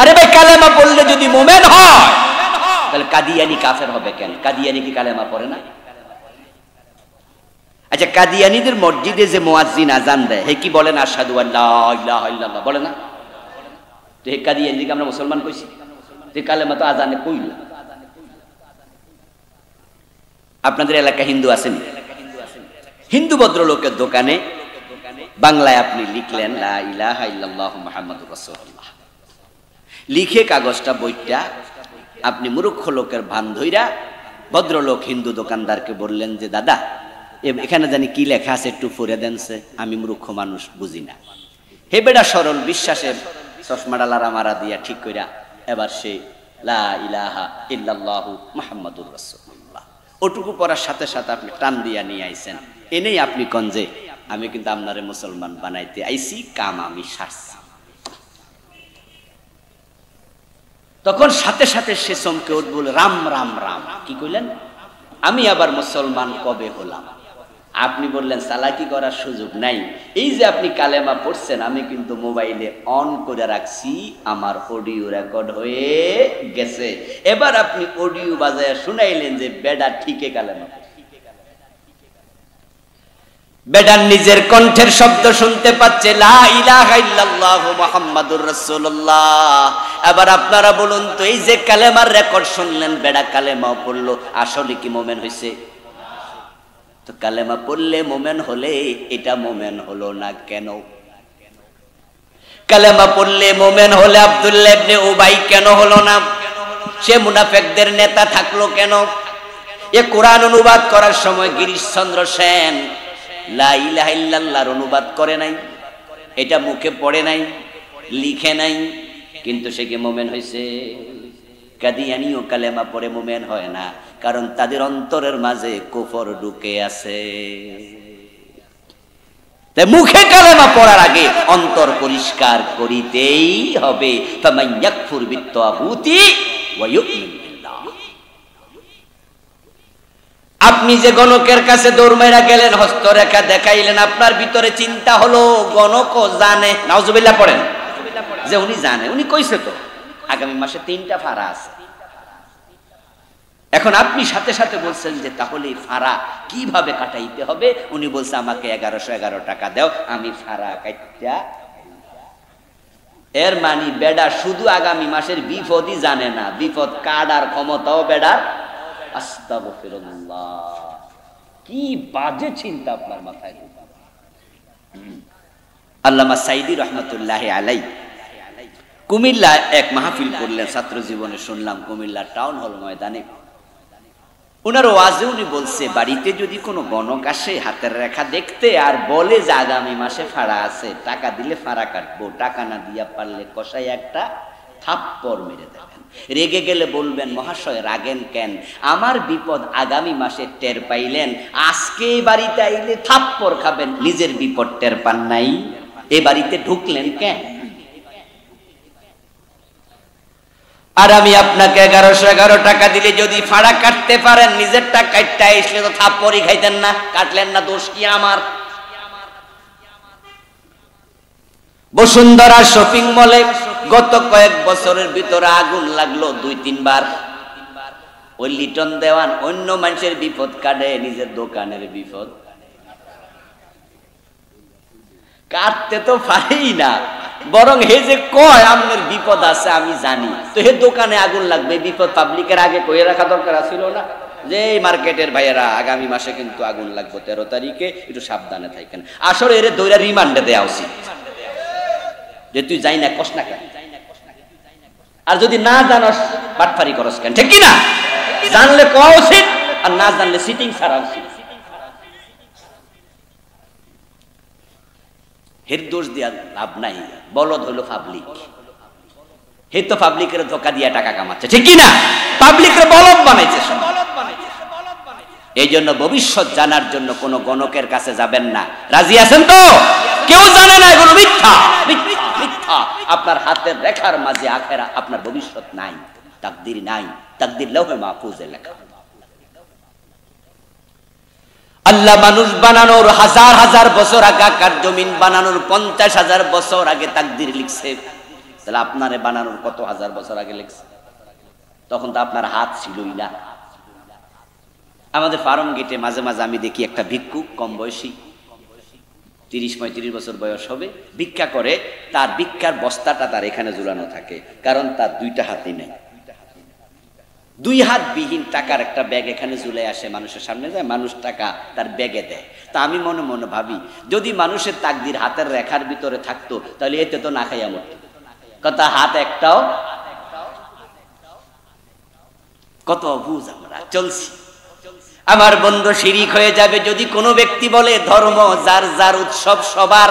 আরে ভাই কালেমা পড়লে যদি মুমিন হয় তাহলে কাদিয়ানি কাফের হবে কেন? কাদিয়ানি কি কালেমা পড়ে না? আচ্ছা, কাদিয়ানিদের মসজিদে যে মুয়াজ্জিন আযান দেয়, হে কি বলেন আশহাদু আল্লা ইলাহা ইল্লাল্লাহ বলে না? তো হে কাদিয়ানিকে আমরা মুসলমান কইছি, যে কালেমা তো আযানে কইল। আপনাদের এলাকা হিন্দু আছেন? হিন্দু ভদ্রলোকের দোকানে বাংলায় আপনি লিখলেন লা ইলাহা ইল্লাল্লাহু মুহাম্মাদুর রাসূলুল্লাহ, লিখে কাগজটা বইটা আপনি মূর্খ লোকের ভান ধইরা ভদ্রলোক হিন্দু দোকানদারকে বললেন যে দাদা এখানে জানি কি লেখা আছে একটু পড়ে দেনছে, আমি মূর্খ মানুষ বুঝি না। হে বেটা সরল বিশ্বাসে চশমাটা লারা মারা দিয়া ঠিক কইরা এবার সে লা ইলাহা ইল্লাল্লাহু মুহাম্মাদুর রাসূলুল্লাহ ওটুকু পড়ার সাথে সাথে আপনি টান দিয়া নিয়ে আইছেন। এনেই আপনি কনজে আমি কিন্তু আপনারে মুসলমান বানাইতে আইছি, কাম আমি সারছি। তখন সাথে সাথে সে চমকে উঠে বলে রাম রাম রাম, কি কইলেন? আমি আবার মুসলমান কবে হলাম? আপনি বললেন চালাকি করার সুযোগ নাই, এই যে আপনি কালেমা পড়ছেন আমি কিন্তু মোবাইলে অন করে রাখছি, আমার অডিও রেকর্ড হয়ে গেছে। এবার আপনি অডিও বাজায় শুনাইলেন যে বেডা ঠিকই কালেমা, বেডার নিজের কণ্ঠের শব্দ শুনতে পাচ্ছে লা ইলাহা ইল্লাল্লাহু মুহাম্মাদুর রাসূলুল্লাহ। এবার আপনারা বলুন তো, এই যে কালেমার রেকর্ড শুনলেন, বেডা কালেমা পড়লো, আসলে কি মুমিন হইছে? তো কালেমা পড়লে মুমিন হলে এটা মুমিন হলো না কেন? কালেমা পড়লে মুমিন হলে আব্দুল্লাহ ইবনে উবাই কেন হলো না? সে মুনাফিকদের নেতা থাকলো কেন? এ কোরআন অনুবাদ করার সময় গিরিশচন্দ্র সেন লা ইলাহা ইল্লাল্লাহর অনুবাদ করে নাই, এটা মুখে পড়ে নাই, লিখে নাই, কিন্তু সে কি মুমিন হইছে? কাদিয়ানীও কালেমা পড়ে মুমিন হয় না, কারণ তাদের অন্তরের মাঝে কুফর ঢুকে আছে। তাই মুখে কালেমা পড়ার আগে অন্তর পরিষ্কার করিতেই হবে। ফামান ইয়াকফুর বিত্তাগুতি ওয়া ইউমিন বিল্লাহ। আপনি যে গণকের কাছে দৌড় মাইরা গেলেন, হস্তরেখা দেখাইলেন, আপনার ভিতরে চিন্তা হলো গণকও জানে, নাউজুবিল্লাহ পড়েন, যে উনি জানে, উনি কইছে তো আগামী মাসে 3টা ফারা আছে। এখন আপনি সাথে সাথে বলছেন যে তাহলে ফাড়া কিভাবে কাটাইতে হবে, উনি বলছে আমাকে 1111 টাকা দাও, আমি ফাড়া কাটা। এর মানে বেডা শুধু আগামী মাসের বিপদই জানে না, বিপদ কাটার ক্ষমতাও বেডার। আস্তাগফিরুল্লাহ, কি বাজে চিন্তা আপনার মাথায়। আল্লামা সাইদি রহমতুল্লাহ আলাই কুমিল্লা এক মাহফিল করলেন, ছাত্র জীবনে শুনলাম কুমিল্লা টাউন হল ময়দানে। ওনার ওয়াজে উনি বলছে বাড়িতে যদি কোনো গণক আসে হাতের রেখা দেখতে আর বলে যে আগামী মাসে ফাড়া আছে, টাকা দিলে ফাড়া কাটবো, টাকা না দিয়া পারলে কষাই একটা থাপ্পড় মেরে দেবেন। রেগে গেলে বলবেন মহাশয় রাগেন কেন, আমার বিপদ আগামী মাসে টের পাইলেন, আজকে বাড়িতে আইলে থাপ্পড় খাবেন, নিজের বিপদ টের পান নাই, এ বাড়িতে ঢুকলেন কেন? আর আমি আপনাকে 1111 টাকা দিলে যদি ফাড়া কাটতে পারেন, নিজের টাকা কাটতে আসলে তো থাপ্পড়ই খাইতেন না, কাটলেন না, দোষ কি আমার? বসুন্ধরা শপিং মলে গত কয়েক বছরের ভিতরে আগুন লাগলো 2-3 বার। ওই লিটন দেওয়ান অন্য মানুষের বিপদ কাটে, নিজের দোকানের বিপদ কাটতে তো পারেই না, বরং হে যে কয় আপনার বিপদ আছে আমি জানি, তো হে দোকানে আগুন লাগবে, বিপদ পাবলিকের আগে কয়ে রাখা দরকার ছিল না যে এই মার্কেটের ভাইয়েরা আগামী মাসে কিন্তু আগুন লাগবে 13 তারিখে, একটু সাবধানে থাকেন। আসলে এর দইরা রিমান্ডে দেওয়া উচিত যে তুই যাই না কস না কেন, আর যদি না জানস বাটফারি করস কেন, ঠিক কি না? জানলে কোয়া উচিত, আর না জানলে সিটিং ছাড়া উচিত। হের দোষ দিয়া লাভ নাই, বলদ হলো পাবলিক, হে তো পাবলিকের ধোকা দিয়া টাকা কামাচ্ছে, ঠিক কি না? পাবলিকের বলদ বানাইছে। এই জন্য ভবিষ্যৎ জানার জন্য কোন গণকের কাছে যাবেন না, রাজি আছেন তো? কেউ জানে না, এগুলো মিথ্যা মিথ্যা মিথ্যা। আপনার হাতের রেখার মাঝে আখেরা, আপনার ভবিষ্যৎ নাই, তাকদীর নাই, তাকদীর লৌহে মাহফুজে লেখা। আল্লাহ মানুষ বানানোর হাজার হাজার বছর আগে, আকার জমিন বানানোর 50,000 বছর আগে তাকদীর লিখছে, তাহলে আপনারে বানানোর কত হাজার বছর আগে লিখছে? তখন তো আপনার হাত ছিলই না। আমাদের ফার্ম গেটে মাঝে মাঝে আমি দেখি একটা ভিক্ষুক, কম বয়সী, 30-35 বছর বয়স হবে, ভিক্ষা করে, তার ভিক্ষার বস্তাটা তার এখানে ঝুলানো থাকে, কারণ তার 2টা হাতই নেই, 2 হাত বিহীন টাকার একটা ব্যাগ এখানে ঝুলে আসে, মানুষের সামনে যায়, মানুষ টাকা তার ব্যাগে দেয়। তা আমি মনে মনে ভাবি, যদি মানুষের তাকদীর হাতের রেখার ভিতরে থাকতো তাহলে এতে তো না খাইয়া মরত, কত হাত একটাও, কত অবুঝ আমরা চলছি। আমার বন্ধু শিরিক হয়ে যাবে যদি কোনো ব্যক্তি বলে ধর্ম যার যার, উৎসব সবার,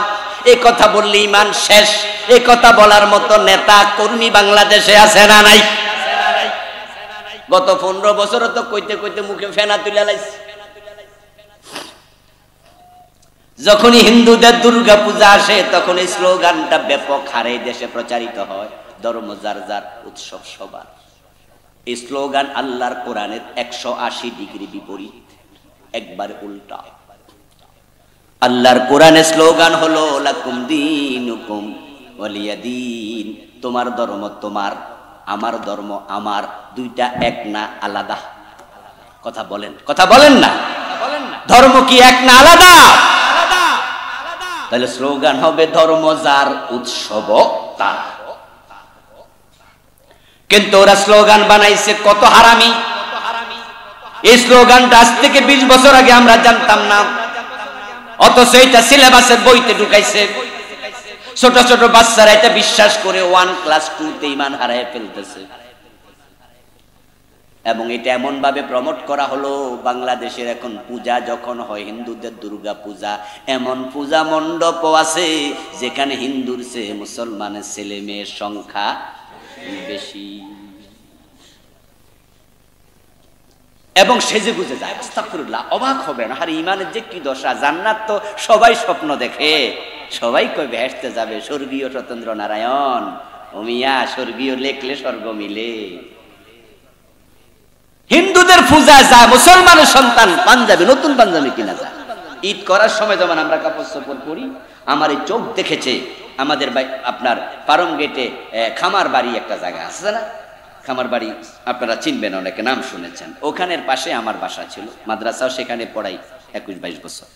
এই কথা বললে ঈমান শেষ। এই কথা বলার মতো নেতা কর্মী বাংলাদেশে আছে না নাই? গত 15 বছর তো কইতে কইতে মুখে ফেনা তুলে লাইছে। যখনই হিন্দুদের দুর্গা পূজা আসে তখন এই স্লোগানটা ব্যাপক হারে দেশে প্রচারিত হয়, ধর্ম যার যার, উৎসব সবার। এই স্লোগান আল্লাহর কোরআনের 180 ডিগ্রি বিপরীত, একবার উল্টা। আল্লাহর কোরআনের স্লোগান হলো লাকুম দীনুকুম ওয়ালিয়া দীন, তোমার ধর্ম তোমার, আমার ধর্ম আমার, 2টা এক না, আলাদা। কথা বলেন, কথা বলেন না? ধর্ম কি এক না আলাদা? তাহলে স্লোগান হবে ধর্ম যার, উৎসব তার। কিন্তু ওরা স্লোগান বানাইছে কত হারামি। এই স্লোগানটা আজ থেকে 20 বছর আগে আমরা জানতাম না, অথচ এটা সিলেবাসের বইতে ঢুকাইছে। ছোট ছোট বাচ্চারা এটা বিশ্বাস করে 1 ক্লাস 2-তে ঈমান হারায় ফেলতেছে। এবং এটা এমন ভাবে প্রমোট করা হলো, বাংলাদেশের এখন পূজা যখন হয়, হিন্দুদের দুর্গা পূজা, এমন পূজা মণ্ডপও আছে যেখানে হিন্দুর চেয়ে মুসলমানের ছেলে মেয়ের সংখ্যা বেশি, এবং সেজে গুজে যায়। আস্তাগফিরুল্লাহ, অবাক হবেন, আর ইমানের যে কি দশা। জান্নাত তো সবাই স্বপ্ন দেখে, সবাই কই বেহেশতে যাবে, স্বর্গীয় সত্যেন্দ্র নারায়ণ ওমিয়া, স্বর্গীয় লেখলে স্বর্গ মিলে। হিন্দুদের পূজা যায়, মুসলমানের সন্তান পাঞ্জাবি, নতুন পাঞ্জাবি কিনা যায়। ঈদ করার সময় যেমন আমরা কাপড় চোপড় করি, আমার এই চোখ দেখেছে, আমাদের আপনার ফার্ম গেটে খামার বাড়ি একটা জায়গা আছে না, খামার বাড়ি আপনারা চিনবেন, অনেকে নাম শুনেছেন। ওখানের পাশে আমার বাসা ছিল, মাদ্রাসাও সেখানে পড়াই 21-22 বছর।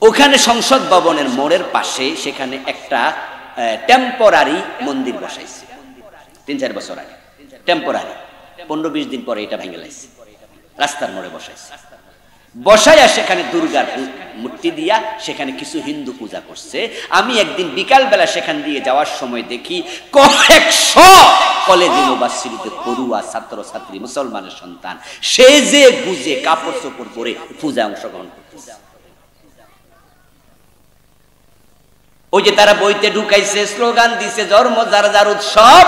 ওখানে সংসদ ভবনের মোড়ের পাশে সেখানে একটা টেম্পোরারি মন্দির বসাইছে 3-4 বছর আগে। টেম্পোরারি 15-20 দিন পরে এটা ভেঙে লাইছে, রাস্তার মোড়ে বসাইছে। বসাইয়া সেখানে দুর্গার মূর্তি দিয়া সেখানে কিছু হিন্দু পূজা করছে। আমি একদিন বিকাল বেলা সেখান দিয়ে যাওয়ার সময় দেখি কয়েকশো কলেজ ইউনিভার্সিটিতে পড়ুয়া ছাত্র ছাত্রী, মুসলমানের সন্তান, সে যে বুঝে কাপড় চোপড় পরে পূজা অংশগ্রহণ করতেছে। ওই যে তারা বইতে ঢুকাইছে, স্লোগান দিছে, ধর্ম যার যার উৎসব,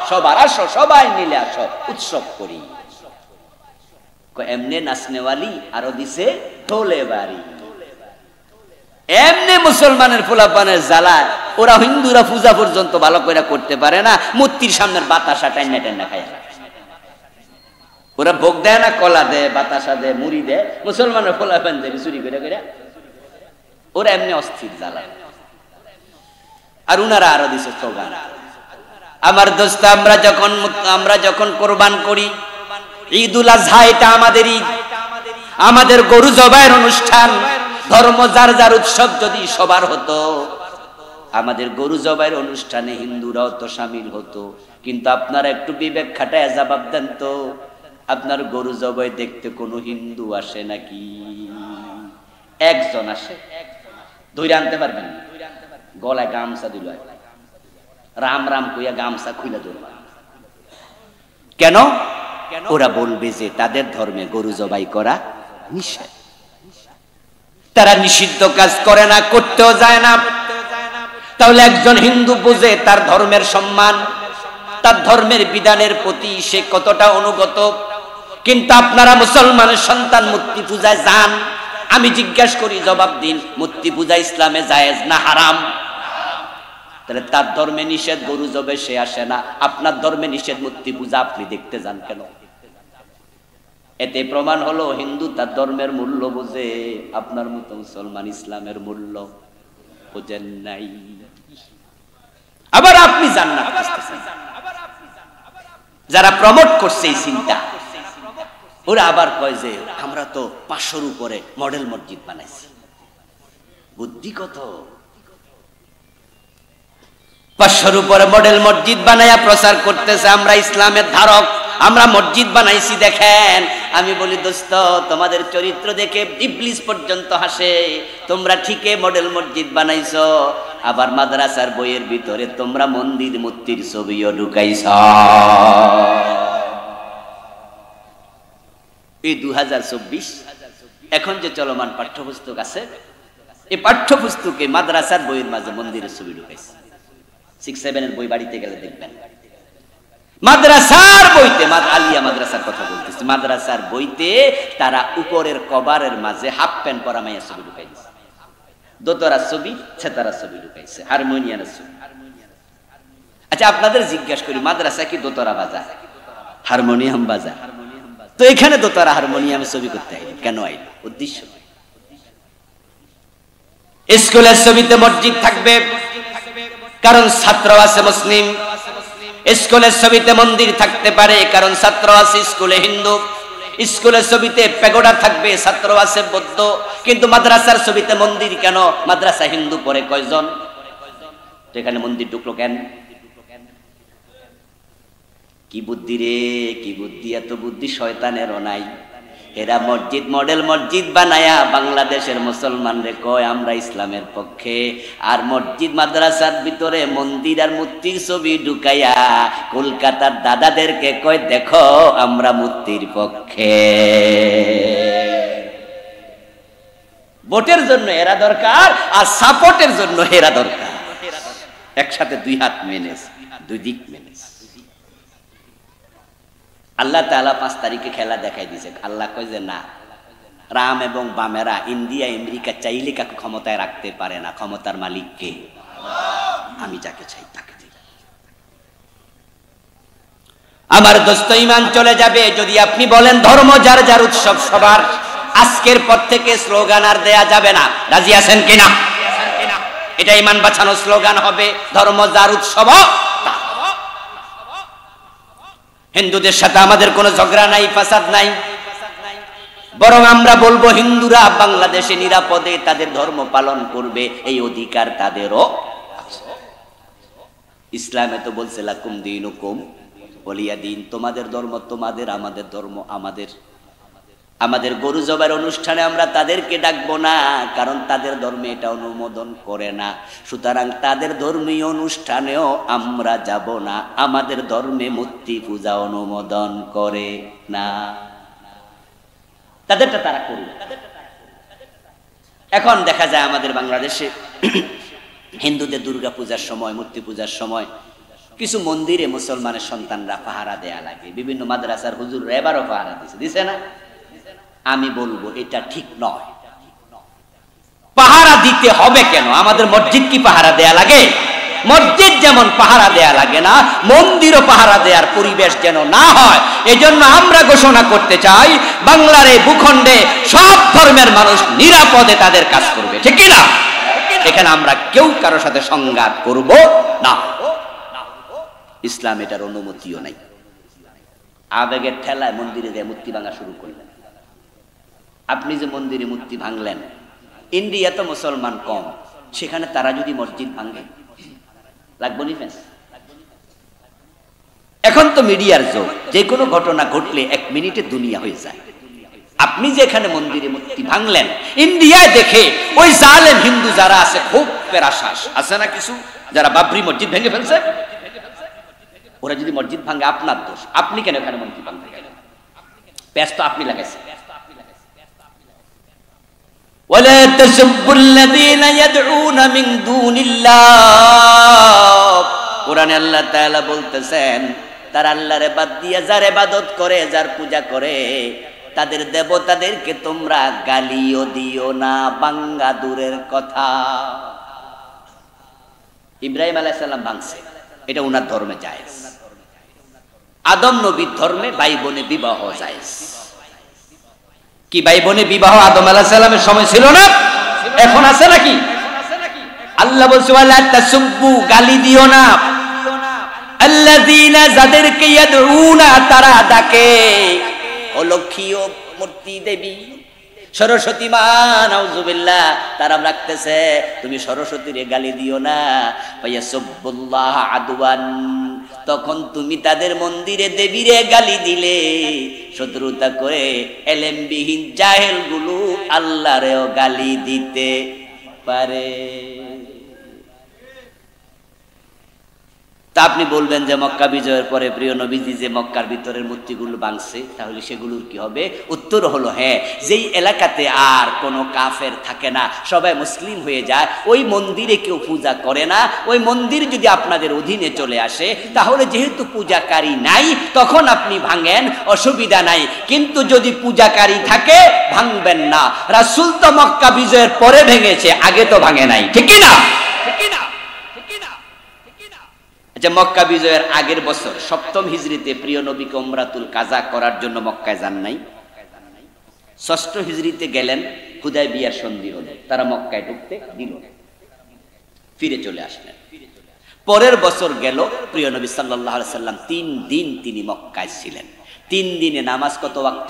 সবার আসো, সবাই মিলে আসো, উৎসব করি। এমনে নাচনেওয়ালি আরো দিছে ঢোলে বাড়ি। এমনি মুসলমানের ফুলাপানের জ্বালায় ওরা হিন্দুরা পূজা পর্যন্ত ভালো করে করতে পারে না, মূর্তির সামনের বাতাসা টাইনা টাইনা খায়। ওরা ভোগ দেয় না, কলা দেয়, বাতাসা দেয়, মুড়ি দেয়, মুসলমানের ফুলাপান দেবে চুরি করে করে। ওরা এমনি অস্থির জ্বালায়। আর উনারা আরো দিছে স্লোগান। আমার দোস্ত, আমরা যখন কোরবান করি, ঈদুল আজহা এটা আমাদের ঈদ, আমাদের গরু জবাইয়ের অনুষ্ঠান। ধর্ম যার যার উৎসব যদি সবার হতো, আমাদের গরু জবাইয়ের অনুষ্ঠানে হিন্দুরাও তো শামিল হতো। কিন্তু আপনারা একটু বিবেক খাটায় জবাব দেন তো, আপনার গরু জবাই দেখতে কোনো হিন্দু আসে নাকি? একজন আসে, ধরে আনতে পারবেন না, গলায় গামছা দিল, রাম রাম কইয়া গামছা খুলে ধরবা। কেন? ওরা বলবে যে তাদের ধর্মে গরু জবাই করা নিষেধ। তারা নিষিদ্ধ কাজ করে না, করতেও যায় না। তাহলে একজন হিন্দু বুঝে তার ধর্মের সম্মান, তার ধর্মের বিধানের প্রতি সে কতটা অনুগত। কিন্তু আপনারা মুসলমানের সন্তান মূর্তি পূজায় যান, আমি জিজ্ঞাসা করি, জবাব দিন, মূর্তি পূজা ইসলামে জায়েজ না হারাম? তাহলে তার ধর্মে নিষেধ গরু জবে সে আসে না, আপনার ধর্মে নিষেধ মূর্তি পূজা, আপনি দেখতে যান কেন? এতে প্রমাণ হলো হিন্দু তার ধর্মের মূল্য বোঝে, আপনার মতো মুসলমান ইসলামের মূল্য বোঝেন নাই। আবার আপনি জান্নাত খুঁজতেছেন, যারা প্রমোট করছে এই চিন্তা, ওরা আবার কয় যে আমরা তো 500-র উপরে মডেল মসজিদ বানাইছি। বুদ্ধি কত! 500-র উপরে মডেল মসজিদ বানাইয়া প্রচার করতেছে আমরা ইসলামের ধারক, আমরা মসজিদ বানাইছি দেখেন। আমি বলি, দোস্ত, তোমাদের চরিত্র দেখে ইবলিস পর্যন্ত হাসে। তোমরা ঠিকই মডেল মসজিদ বানাইছো, আবার মাদ্রাসার বইয়ের ভিতরে তোমরা মন্দির মূর্তির ছবিও ঢুকাইছ। এই 2024 এখন যে চলমান পাঠ্যপুস্তক আছে, এই পাঠ্যপুস্তকে মাদ্রাসার বইয়ের মাঝে মন্দিরের ছবি ঢুকাইছে। 6-7 বই বাড়িতে গেলে দেখবেন, মাদ্রাসার বইতে, আলিয়া মাদ্রাসার কথা বলতেছি, মাদ্রাসার বইতে তারা উপরের কভারের মাঝে হাফ প্যান্ট পরা মাইয়া ছবি ঢুকাই দিচ্ছে, দোতরার ছবি, ছেতারার ছবি ঢুকাইছে, হারমোনিয়ামের ছবি। আচ্ছা, আপনাদের জিজ্ঞাসা করি, মাদ্রাসা কি দোতরা বাজা, হারমোনিয়াম বাজা? তো এখানে দোতরা হারমোনিয়ামের ছবি করতে আইল কেন? আইল উদ্দেশ্য। স্কুলের ছবিতে মসজিদ থাকবে কারণ ছাত্র আছে মুসলিম, স্কুলের ছবিতে মন্দির থাকতে পারে কারণ ছাত্র আছে স্কুলে হিন্দু, স্কুলের ছবিতে প্যাগোডা থাকবে, ছাত্র আছে বৌদ্ধ। কিন্তু মাদ্রাসার ছবিতে মন্দির কেন? মাদ্রাসা হিন্দু পড়ে কয়জন? তো এখানে মন্দির ঢুকলো কেন? কি বুদ্ধি রে, কি বুদ্ধি! এত বুদ্ধি শয়তানেরও নাই। এরা মসজিদ, মডেল মসজিদ বানায়া বাংলাদেশের মুসলমানরে কয় আমরা ইসলামের পক্ষে, আর মসজিদ মাদ্রাসার ভিতরে মন্দির আর মূর্তির ছবি ঢুকাইয়া কলকাতার দাদাদেরকে কয় দেখো আমরা মূর্তির পক্ষে। ভোটের জন্য এরা দরকার আর সাপোর্টের জন্য এরা দরকার, একসাথে দুই হাত মেনেজ, দুই দিক মেনেজ। আল্লাহ তাআলা 5 তারিখে খেলা দেখাই দিয়েছে। আল্লাহ কয় যে না, রাম এবং বামেরা, ইন্ডিয়া আমেরিকা চাইলে কাকে ক্ষমতায় রাখতে পারে না, ক্ষমতার মালিক কে? আমি যাকে চাই তাকে দিই। আমার দোস্ত, ঈমান চলে যাবে যদি আপনি বলেন ধর্ম যার যার উৎসব সবার। আজকের পর থেকে স্লোগান আর দেয়া যাবে না, রাজি আছেন কিনা? এটা ঈমান বাঁচানো স্লোগান হবে, ধর্ম যার উৎসব। হিন্দুদের সাথে আমাদের কোনো ঝগড়া নাই, ফাসাদ নাই, বরং আমরা বলবো হিন্দুরা বাংলাদেশে নিরাপদে তাদের ধর্ম পালন করবে, এই অধিকার তাদেরও আছে। ইসলামে তো বলছে লাকুম দীনুকুম ওয়ালিয়া দিন, তোমাদের ধর্ম তোমাদের, আমাদের ধর্ম আমাদের। আমাদের গরু জবাইয়ের অনুষ্ঠানে আমরা তাদেরকে ডাকবো না, কারণ তাদের ধর্মে এটা অনুমোদন করে না। সুতরাং তাদের ধর্মীয় অনুষ্ঠানেও আমরা যাব না, আমাদের ধর্মে মূর্তি পূজা অনুমোদন করে না, তাদেরটা তারা করবে। এখন দেখা যায় আমাদের বাংলাদেশে হিন্দুদের দুর্গা পূজার সময়, মূর্তি পূজার সময় কিছু মন্দিরে মুসলমানের সন্তানরা পাহারা দেয়া লাগে, বিভিন্ন মাদ্রাসার হুজুর এবারও পাহারা দিছে না? আমি বলবো এটা ঠিক নয়। পাহারা দিতে হবে কেন? আমাদের মসজিদ কি পাহারা দেয়া লাগে? মসজিদ যেমন পাহারা দেয়া লাগে না, মন্দিরও পাহারা দেওয়ার পরিবেশ যেন না হয়, এজন্য আমরা ঘোষণা করতে চাই বাংলার এই ভূখণ্ডে সব ধর্মের মানুষ নিরাপদে তাদের কাজ করবে, ঠিক কি না? এখানে আমরা কেউ কারো সাথে সংঘাত করব না। ইসলাম এটার অনুমতিও নাই। আবেগের ঠেলায় মন্দিরে দিয়ে মূর্তি ভাঙা শুরু করলেন। আপনি যে মন্দিরে মূর্তি ভাঙলেন, ইন্ডিয়া তো মুসলমান কম, সেখানে তারা যদি মসজিদ ভাঙে লাগবো নি ফেন্স? এখন তো মিডিয়ার যুগ, যে কোনো ঘটনা ঘটলে 1 মিনিটে দুনিয়া হয়ে যায়। আপনি যে এখানে মন্দিরে মূর্তি ভাঙলেন, ইন্ডিয়ায় দেখে ওই জালেম হিন্দু যারা আছে খুব পেরাশ্বাস আছে না, কিছু যারা বাবরি মসজিদ ভেঙে ফেলছে, ওরা যদি মসজিদ ভাঙে আপনার দোষ, আপনি কেন এখানে মসজিদ ভাঙতে গেলেন? প্যাচ তো আপনি লাগাইছেন। ওয়ালা তাসুবুল্লাযীনা ইয়াদউনা মিন দুনিল্লাহ, কোরআনে আল্লাহ তাআলা বলতেছেন তারা আল্লাহরে বাদ দিয়ে যার ইবাদত করে, যার পূজা করে, তাদের দেবতাদেরকে তোমরা গালিও দিও না, বাঙ্গা দূরের কথা। ইব্রাহিম আলাইহিস সালাম ভাঙছে, এটা উনার ধর্মে জায়েজ। আদম নবীর ধর্মে ভাই বোনে বিবাহ জায়েজ। কি ভাই বোনে বিবাহ আদম আলাইহিস সালামের সময় ছিল না? এখন আছে নাকি? আল্লাহ বলছে ওয়ালা তাসুব্বু, গালি দিও না, আল্লাযীনা, যাদেরকে ইয়াদউনা, তারা ডাকে, ও লক্ষ্মী ও মূর্তি দেবী, সরস্বতী মা, নাউযুবিল্লাহ, তারা রাখতেছে তুমি সরস্বতীরে গালি দিও না। ফায়াসুবুল্লাহ আদওয়ান, তখন তুমি তাদের মন্দিরে দেবীরে গালি দিলে শত্রুতা করে এলেমবিহীন জাহেল গুলো আল্লাহরেও গালি দিতে পারে। তা আপনি বলবেন যে মক্কা বিজয়ের পরে প্রিয় নবীজি যে মক্কার ভিতরের মূর্তিগুলো ভাঙছে, তাহলে সেগুলোর কি হবে? উত্তর হলো হ্যাঁ, যেই এলাকাতে আর কোনো কাফের থাকে না, সবাই মুসলিম হয়ে যায়, ওই মন্দিরে কেউ পূজা করে না, ওই মন্দির যদি আপনাদের অধীনে চলে আসে, তাহলে যেহেতু পূজাকারী নাই তখন আপনি ভাঙেন, অসুবিধা নাই। কিন্তু যদি পূজাকারী থাকে ভাঙবেন না। রাসূল তো মক্কা বিজয়ের পরে ভেঙেছে, আগে তো ভাঙে নাই, ঠিক কি না? যে মক্কা বিজয়ের আগের বছর 7ম হিজরিতে প্রিয় নবীকে উমরাতুল কাজা করার জন্য মক্কায় যান নাই। 6ষ্ঠ হিজরিতে গেলেন, হুদায়বিয়ার সন্ধি হলো, তারা মক্কায় ঢুকতে দিল না, ফিরে চলে আসলেন। পরের বছর গেল, প্রিয় নবী সাল্লাল্লাহু আলাইহি সাল্লাম 3 দিন তিনি মক্কায় ছিলেন। 3 দিনে নামাজ কত ওয়াক্ত?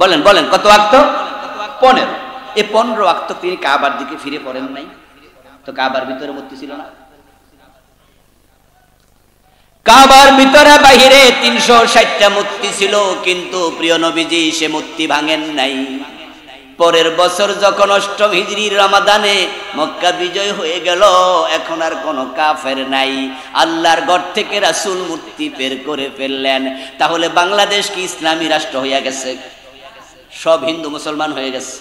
বলেন বলেন, কত ওয়াক্ত? 15। এই 15 ওয়াক্ত তিনি কাবার দিকে ফিরে পড়েন নাই তো? কাবার ভিতরে মূর্তি ছিল না? কাবার ভিতরে বাহিরে 360টা মূর্তি ছিল, কিন্তু প্রিয় নবীজি সে মূর্তি ভাঙেন নাই। পরের বছর যখন 8ম হিজরির রমাদানে মক্কা বিজয় হয়ে গেল, এখন আর কোনো কাফের নাই, আল্লাহর ঘর থেকে রাসূল মূর্তি বের করে ফেললেন। তাহলে বাংলাদেশ কি ইসলামী রাষ্ট্র হয়ে গেছে? সব হিন্দু মুসলমান হয়ে গেছে।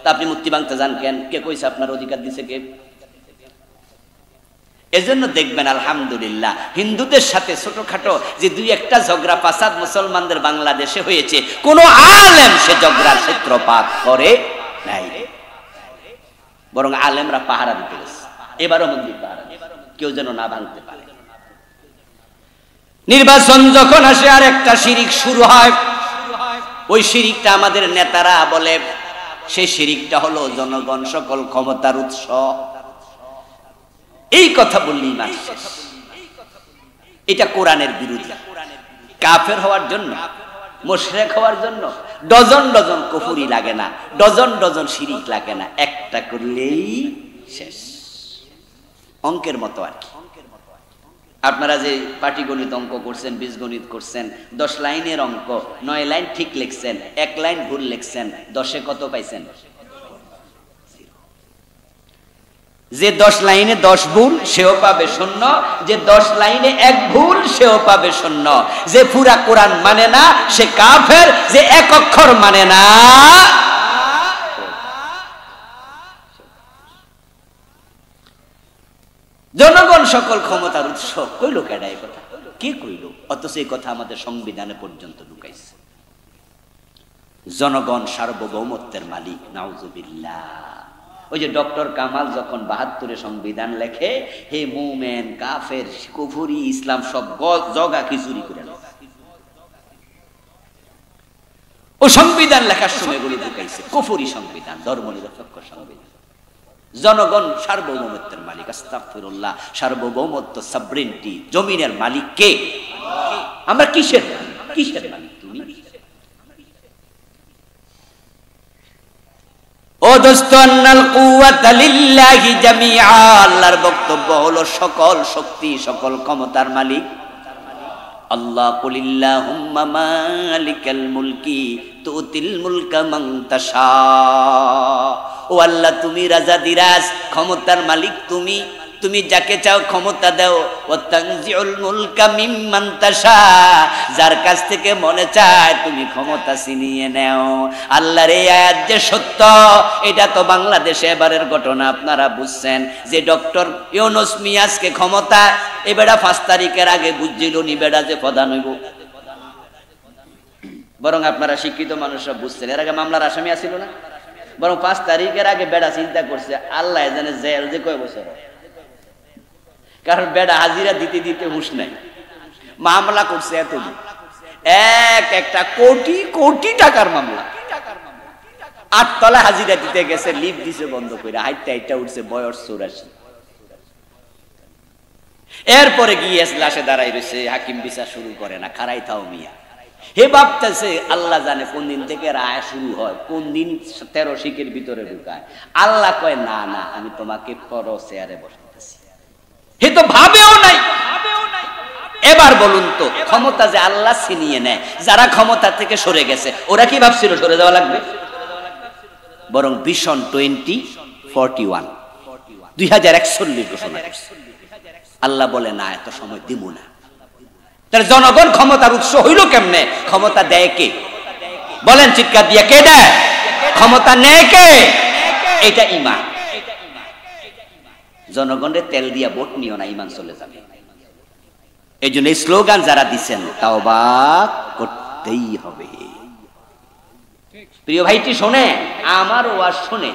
তা আপনি মূর্তি ভাঙতে যান কেন? কে কইছে আপনার অধিকার দিছে কে? এজন্য দেখবেন আলহামদুলিল্লাহ হিন্দুদের সাথে ছোটখাটো যে 2-1টা ঝগড়া ফাসাদ মুসলমানদের বাংলাদেশে হয়েছে, কোন আলেম সে ঝগড়ার সূত্রপাত করে নাই, বরং আলেমরা পাহারা দিতে গেছে। এবারও মন্দির পাহারা, কেউ যেন না ভাঙতে পারে। নির্বাচন যখন আসে আর একটা শিরিক শুরু হয়, ওই শিরিকটা আমাদের নেতারা বলে সেই শিরিকটা হলো জনগণ সকল ক্ষমতার উৎস। এই কথা বললেই মানুষ, এটা কোরআনের বিরোধী। কাফের হওয়ার জন্য, মুশরিক হওয়ার জন্য ডজন ডজন কুফরি লাগে না, ডজন ডজন শিরিক লাগে না, একটা করলেই শেষ। অঙ্কের মতো আর কি। আপনারা যে পাটিগণিত অঙ্ক করছেন, বীজগণিত করছেন, 10 লাইনের অঙ্ক, 9 লাইন ঠিক লিখছেন, 1 লাইন ভুল লিখছেন, 10-এ কত পাইছেন? যে 10 লাইনে 10 ভুল সেও পাবে 0, যে 10 লাইনে 1 ভুল সেও পাবে 0। যে পুরা কোরআন মানে না সে কাফের, যে এক অক্ষর মানে না। জনগণ সকল ক্ষমতার উৎস, কইল কেডা এই কথা? কে কইল? অথচ এই কথা আমাদের সংবিধানে পর্যন্ত ঢুকাইছে। জনগণ সার্বভৌমত্বের মালিক, নাউজুবিল্লাহ। ওই যে ডক্টর কামাল যখন 72-এ সংবিধান লেখে, হে মুমেন, কাফের, কুফরি, ইসলাম সব জগা খিচুড়ি করে নেয়। ও সংবিধান লেখার সময় গুলো ঢুকাইছে কুফরি সংবিধান, ধর্মনিরপেক্ষ সংবিধান। জনগণ সার্বভৌমত্বের মালিক, আস্তাগফিরুল্লাহ। সার্বভৌমত্ব, সাবরেনটি, জমিনের মালিক কে? আমরা কিসের মালিক? কিসের মালিক তুমি? ও দোস্ত, আন্নাল কুওয়াতা লিল্লাহি জামিআ, আল্লাহর বক্তব্য হলো সকল শক্তি, সকল ক্ষমতার মালিক আল্লাহ। কুলিল্লাহুম্মা মালিকাল মুলকি তুতিল মুলকা মান তাশা। ও আল্লাহ, তুমি রাজা দিরাজ, ক্ষমতার মালিক তুমি, তুমি যাকে চাও ক্ষমতা দাও। ও তানজিউল মুলকা মিম্মান তাশা, যার কাছ থেকে মনে চায় তুমি ক্ষমতা ছিনিয়ে নাও। আল্লাহর এই আয়াত যে সত্য, এটা তো বাংলাদেশে এবারের ঘটনা আপনারা বুঝছেন, যে ডক্টর ইউনূস মিয়াজকে ক্ষমতা এবেড়া 5 তারিখের আগে বুঝছিল নি বেড়া যে প্রধান হইব। বরং আপনারা শিক্ষিত মানুষরা বুঝছেন, এর আগে মামলার আসামি আসিল না, বরং 5 তারিখের আগে বেড়া চিন্তা করছে আল্লাহ জানে জেল যে কয় বছর। কারণ বেড়া হাজিরা দিতে দিতে হুঁশ নাই, মামলা করছে এতদিন, একটা কোটি কোটি টাকার মামলা। 8 তলা হাজিরা দিতে গেছে, লিফ দিছে বন্ধ করে, হাইটটা হাইটটা উঠছে, বয়স 84। এরপরে গিয়ে লাশে দাঁড়াই রয়েছে, হাকিম বিচার শুরু করে না, খারাই থাও মিয়া। হে ভাবতেছে আল্লাহ জানে কোন দিন থেকে রায় শুরু হয়, কোন দিন 13 শিকের ভিতরে ঢুকায়। আল্লাহ কয় না না, আমি তোমাকে পরো চেয়ারে বসাতেছি। হে তো ভাবেও নাই। এবার বলুন তো, ক্ষমতা যে আল্লাহ ছিনিয়ে নেয়, যারা ক্ষমতা থেকে সরে গেছে ওরা কি ভাবছিল সরে যাওয়া লাগবে? বরং ভিশন 2041 2041 ঘোষণা করছে। আল্লাহ বলে না, এত সময় দিব না। তাহলে জনগণ ক্ষমতার উৎস হইল কেমনে? ক্ষমতা দেয় কে? বলেন চিৎকার দিয়ে, কে দেয়? ক্ষমতা নেয় কে? এটা ঈমান। জনগণের তেল দিয়া ভোট নিও না, ঈমান চলে যাবে। এই জন্য এই স্লোগান যারা দিচ্ছেন, তাওবা করতেই হবে। প্রিয় ভাইটি শোনে, আমার ওয়াজ শোনে,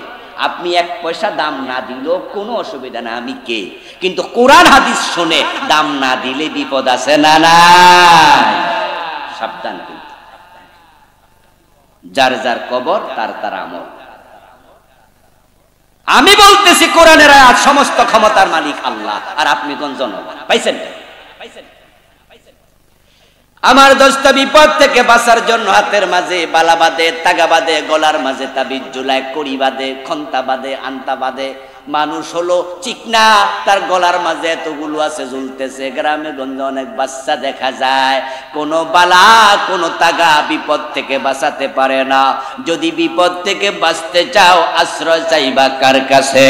আপনি 1 পয়সা দাম না দিলেও কোনো অসুবিধা না, আমি কে? কিন্তু কোরআন হাদিস শুনে দাম না দিলে বিপদ আছে না নাই? সাবধান। কিন্তু যার যার কবর তার তার আমল। আমি বলতেছি কোরআনের আয়াত, সমস্ত ক্ষমতার মালিক আল্লাহ, আর আপনি কোন জনগণ। পাইছেন? আমার দোস্ত, বিপদ থেকে বাঁচার জন্য হাতের মাঝে বালা বাঁধে, তাগা বাঁধে, গলার মাঝে তাবিজ ঝুলায়, কড়ি বাঁধে, খন্তা বাঁধে, আন্তা বাঁধে। মানুষ হলো চিকনা, তার গলার মাঝে এতগুলো আছে ঝুলতেছে। গ্রামে গঞ্জে অনেক বাচ্চা দেখা যায়, কোনো বালা কোনো তাগা বিপদ থেকে বাঁচাতে পারে না। যদি বিপদ থেকে বাঁচতে চাও, আশ্রয় চাইবা কার কাছে?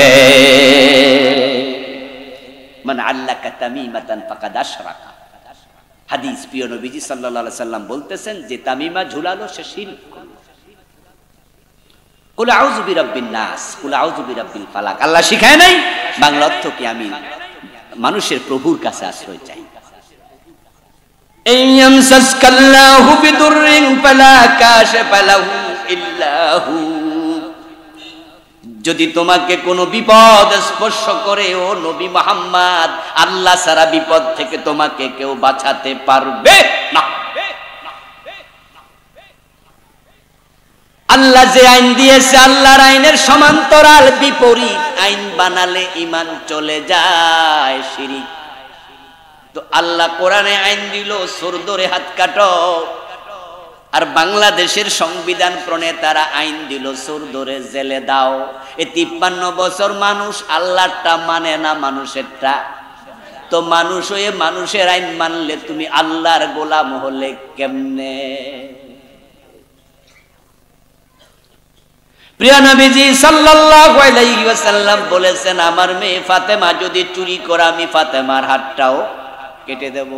মান আল্লাকা তামিমাতান ফাকাদ আশরাকা। হাদিস, প্রিয় নবীজি সাল্লাল্লাহু আলাইহি সাল্লাম বলতেছেন, যে তামিমা ঝুলালো সে শিরক করলো। কুল আউযু বিরাব্বিন নাস, কুল আউযু বিরাব্বিল ফালাক। আল্লাহ শিখায় নাই? বাংলা অর্থ কি? আমি মানুষের প্রভুর কাছে আশ্রয় চাই। ইয়ামসাসকাল্লাহু বিদুররিন ফালা কাশিফা লাহু ইল্লা হু। যদি তোমাকে কোনো বিপদ স্পর্শ করে, ও নবী মুহাম্মদ, আল্লাহ ছাড়া বিপদ থেকে তোমাকে কেউ বাঁচাতে পারবে না। আল্লাহ যে আইন দিয়েছে, আল্লাহর আইনের সমান্তরাল বিপরীত আইন বানালে ঈমান চলে যায়, শিরক। তো আল্লাহ কোরআনে আইন দিল চোর ধরে হাত কাটো, আর বাংলাদেশের সংবিধান প্রণেতারা আইন দিল চোর ধরে জেলে দাও। এই 53 বছর মানুষ আল্লাহরটা মানে না, মানুষেরটা। তো মানুষ হয়ে মানুষের আইন মানলে তুমি আল্লাহর গোলাম হলে কেমনে? প্রিয় নবীজি সাল্লাল্লাহু আলাইহি ওয়াসাল্লাম বলেছেন, আমার মেয়ে ফাতেমা যদি চুরি করে আমি ফাতেমার হাতটাও কেটে দেব।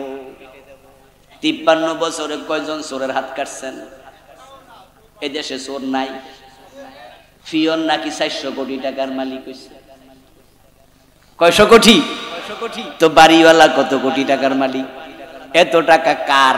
53 বছরে কয়জন চোরের হাত কাটছেন? এদেশে চোর নাই? ফিয়ন নাকি 400 কোটি টাকার মালিক হইছে? কয়শো কোটি? তো বাড়িওয়ালা কত কোটি টাকার মালিক? এত টাকা কার?